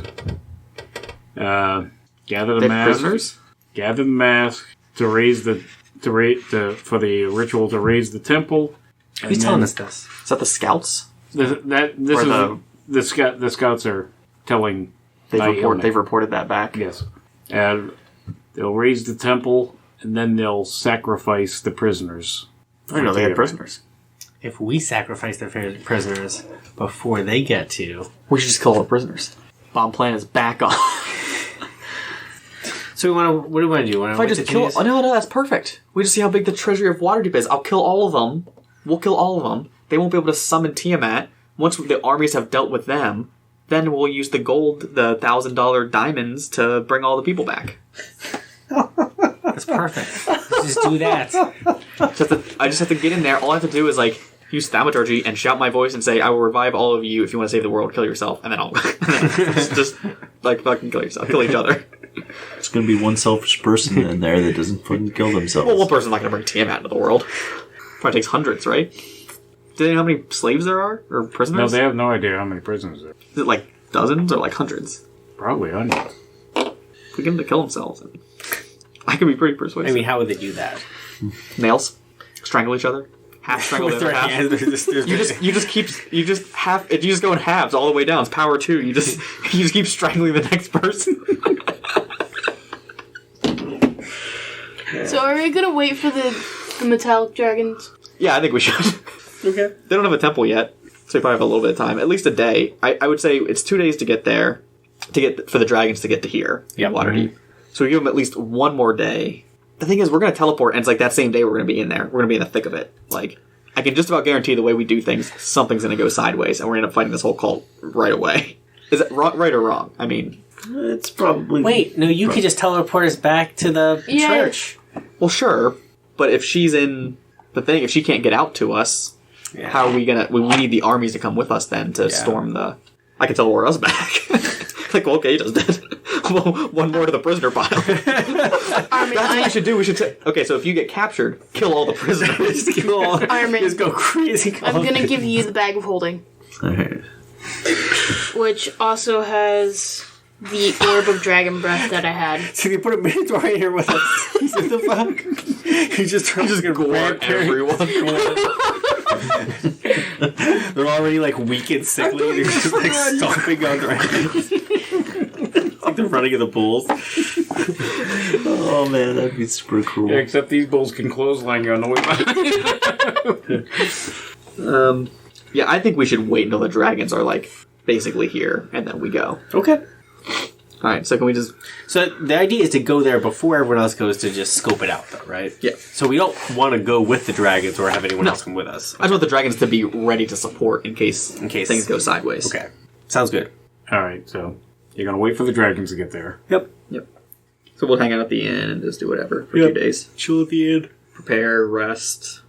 Gather the mask. Prisoners? Gather the mask for the ritual to raise the temple. Who's telling us this? Is that the scouts? The scouts are telling. They've reported that back. Yes, and they'll raise the temple, and then they'll sacrifice the prisoners. I know they had prisoners. If we sacrifice their prisoners before they get to... We should just kill all the prisoners. Bomb plan is back on. So what do we want to do? If I just kill... Oh, no, that's perfect. We just see how big the treasury of Waterdeep is. I'll kill all of them. We'll kill all of them. They won't be able to summon Tiamat. Once the armies have dealt with them, then we'll use the gold, the $1,000 diamonds, to bring all the people back. That's perfect. Let's just do that. I just have to get in there. All I have to do is, like, use thaumaturgy and shout my voice and say, I will revive all of you if you want to save the world, kill yourself, and then I'll just like fucking kill yourself, kill each other. It's going to be one selfish person in there that doesn't fucking kill themselves. Well, one person's not going to bring TM out into the world. Probably takes hundreds, right? Do they know how many slaves there are? Or prisoners? No, they have no idea how many prisoners there are. Is it like dozens or like hundreds? Probably hundreds. If we get them to kill themselves, I can be pretty persuasive. I mean, how would they do that? Nails? Strangle each other? Half strangle the other half? You just go in halves all the way down. It's power 2. You just keep strangling the next person. So are we gonna wait for the metallic dragons? Yeah, I think we should. Okay. They don't have a temple yet, so we probably have a little bit of time. At least a day. I would say it's 2 days to get there, for the dragons to get to here in Waterdeep. So we give them at least one more day. The thing is, we're going to teleport, and it's like that same day we're going to be in there. We're going to be in the thick of it. Like, I can just about guarantee the way we do things, something's going to go sideways, and we're going to end up fighting this whole cult right away. Is that right or wrong? I mean... It's probably... Wait, no, you could just teleport us back to the church. Well, sure, but if she's in the thing, if she can't get out to us, how are we going to... We need the armies to come with us then to storm the... I can teleport us back. Like, well, okay, he does that. One more to the prisoner pile. That's what we should do. We should say, okay, so if you get captured, kill all the prisoners. Iron Man. Just go crazy. I'm gonna give you the bag of holding. Alright. Which also has the orb of dragon breath that I had. So you put a Minotaur in here with us. What the fuck? He's just gonna gore everyone. They're already like weak and sickly. They're just like stomping on dragons. Like the running of the bulls. Oh man, that'd be super cool. Yeah, except these bulls can clothesline you on the way by. Yeah, I think we should wait until the dragons are like basically here, and then we go. Okay. Alright, so can we just... So the idea is to go there before everyone else goes to just scope it out, though, right? Yeah. So we don't want to go with the dragons or have anyone else come with us. I just want the dragons to be ready to support in case things go sideways. Okay. Sounds good. Alright, so you're going to wait for the dragons to get there. Yep. So we'll hang out at the inn and just do whatever for 2 days. Chill at the end. Prepare, rest.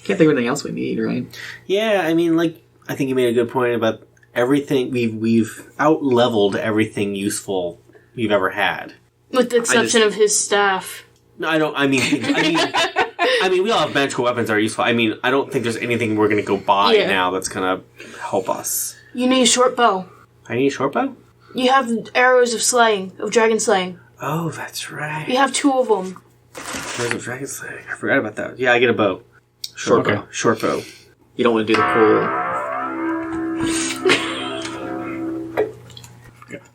Can't think of anything else we need, right? Yeah, I mean, like, I think you made a good point about everything. We've out-leveled everything useful we've ever had. With the exception of his staff. No, I mean, we all have magical weapons that are useful. I mean, I don't think there's anything we're going to go buy now that's going to help us. You need a short bow. I need a short bow? You have arrows of dragon slaying. Oh, that's right. You have 2 of them. Arrows of dragon slaying. I forgot about that. Yeah, I get a bow. Short bow. Short bow. You don't want to do the cool...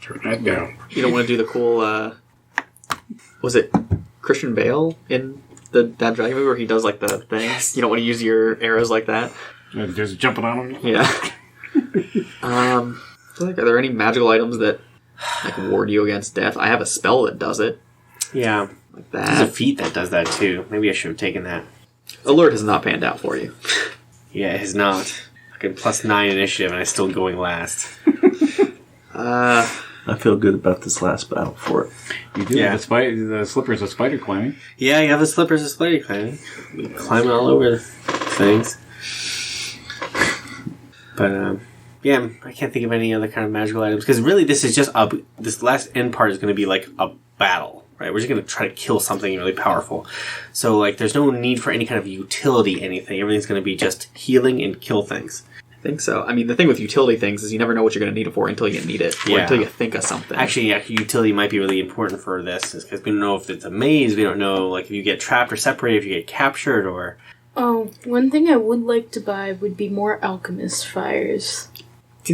Turn that down. You don't want to do the cool, was it Christian Bale in that dragon movie where he does like the thing? Yes. You don't want to use your arrows like that? Just jumping on them? Yeah. Are there any magical items that like ward you against death? I have a spell that does it. Yeah. Like There's a that. feat that does that too. Maybe I should have taken that. Alert has not panned out for you. Yeah, it has not. Fucking +9 initiative and I'm still going last. I feel good about this last battle for it. You do. Yeah. The slippers of spider climbing. Yeah, you have the slippers of spider climbing. We climbing all over things. But, yeah, I can't think of any other kind of magical items. Because really, this is just this last end part is going to be like a battle, right? We're just going to try to kill something really powerful. So, like, there's no need for any kind of utility anything. Everything's going to be just healing and kill things. I think so. I mean, the thing with utility things is you never know what you're going to need it for until you need it. Or until you think of something. Actually, yeah, utility might be really important for this. Because we don't know if it's a maze. We don't know, like, if you get trapped or separated, if you get captured, or... Oh, one thing I would like to buy would be more alchemist fires. Do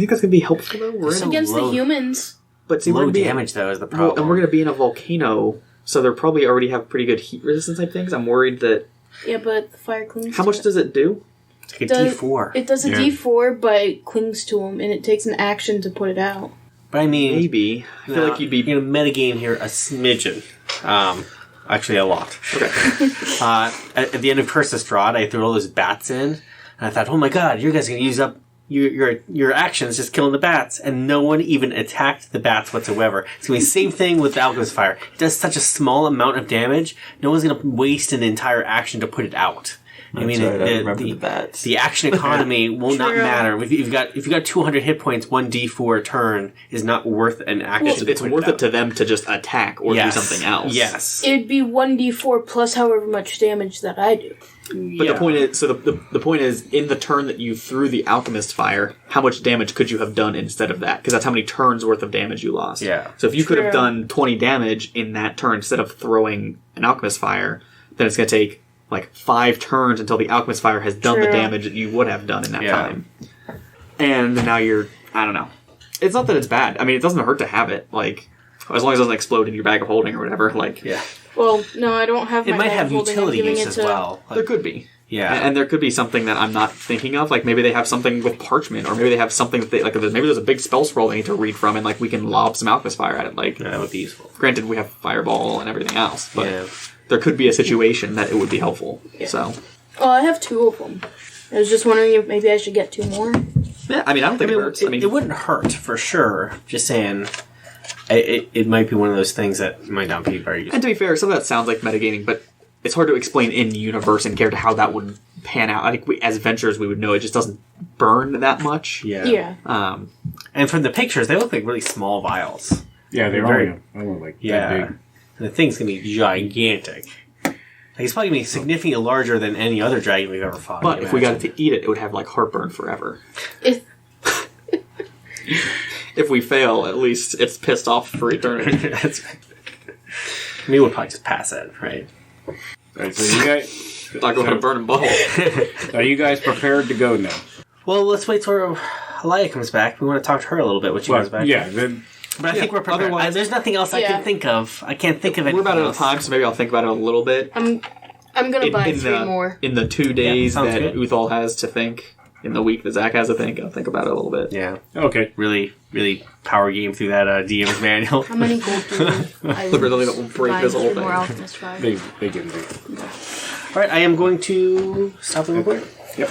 you think that's going to be helpful, though? We're in Against the humans. But see, low damage, though, is the problem. Well, and we're going to be in a volcano, so they're probably already have pretty good heat resistance type things. I'm worried that... Yeah, but the fire clings How much does it do? It's like a D4. It does a D4, but it clings to them, and it takes an action to put it out. But I mean... Maybe. I feel like you'd be... You're going to metagame here a smidgen. Actually, a lot. Okay. At the end of Curse of Strahd, I threw all those bats in, and I thought, oh my god, you guys are going to use up your actions just killing the bats, and no one even attacked the bats whatsoever. It's going to be the same thing with the Alchemist Fire. It does such a small amount of damage, no one's going to waste an entire action to put it out. I mean, That's right, I remember the bats. the action economy will not True. matter. If you've got 200 hit points, 1d4 a turn is not worth an action. Well, it's worth it to them to just attack or Yes. do something else. Yes. It'd be 1d4 plus however much damage that I do. But the point is, the point is, in the turn that you threw the alchemist fire, how much damage could you have done instead of that? Because that's how many turns worth of damage you lost. Yeah. So if you could have True. done 20 damage in that turn instead of throwing an alchemist fire, then it's going to take like 5 turns until the alchemist fire has done the True. damage that you would have done in that Yeah. time. And now you're, I don't know. It's not that it's bad. I mean, it doesn't hurt to have it. Like, as long as it doesn't explode in your bag of holding or whatever. Like, Yeah. Well, no, I don't have It my might bag have holding. I'm utility giving use it as to- well. there could be. Yeah. And there could be something that I'm not thinking of. Like maybe they have something with parchment, or maybe they have something that they, like maybe there's a big spell scroll they need to read from, and like we can lob some alchemist fire at it. Like, that would be useful. granted, we have fireball and everything else, but Yeah. there could be a situation that it would be helpful. Yeah. So Oh, I have 2 of them. I was just wondering if maybe I should get 2 more. yeah, I mean, I don't think it hurts. I mean, it wouldn't hurt for sure. Just saying, it might be one of those things that might not be very useful. and to be fair, some of that sounds like metagaming, but it's hard to explain in universe and character how that would pan out. I think as adventurers, we would know it just doesn't burn that much. Yeah. And from the pictures, they look like really small vials. Yeah, they're Very- only like Yeah. that big. And the thing's gonna be gigantic. Like, it's probably gonna be significantly larger than any other dragon we've ever fought. But I if we got imagine. it to eat it, it would have like heartburn forever. If, If we fail, at least it's pissed off for eternity. That's me would probably just pass it, right? Right, so you guys, Not going to burn and bubble. are you guys prepared to go now? Well, let's wait till Alaya comes back. We want to talk to her a little bit when she comes back. yeah, then But I think we're prepared. otherwise- There's nothing else I Yeah. can think of. I can't think of anything We're about out of else. time, so maybe I'll think about it a little bit. I'm gonna buy 3 more. In the 2 days sounds that good. Uthal has to think, in the week that Zach has to think, I'll think about it a little bit. Yeah, okay. really power game through that DM's manual. How many gold do I Literally that will break buy this whole 3 more thing. alchemist fire? They can do. All right, I am going to stop the recording. Yep.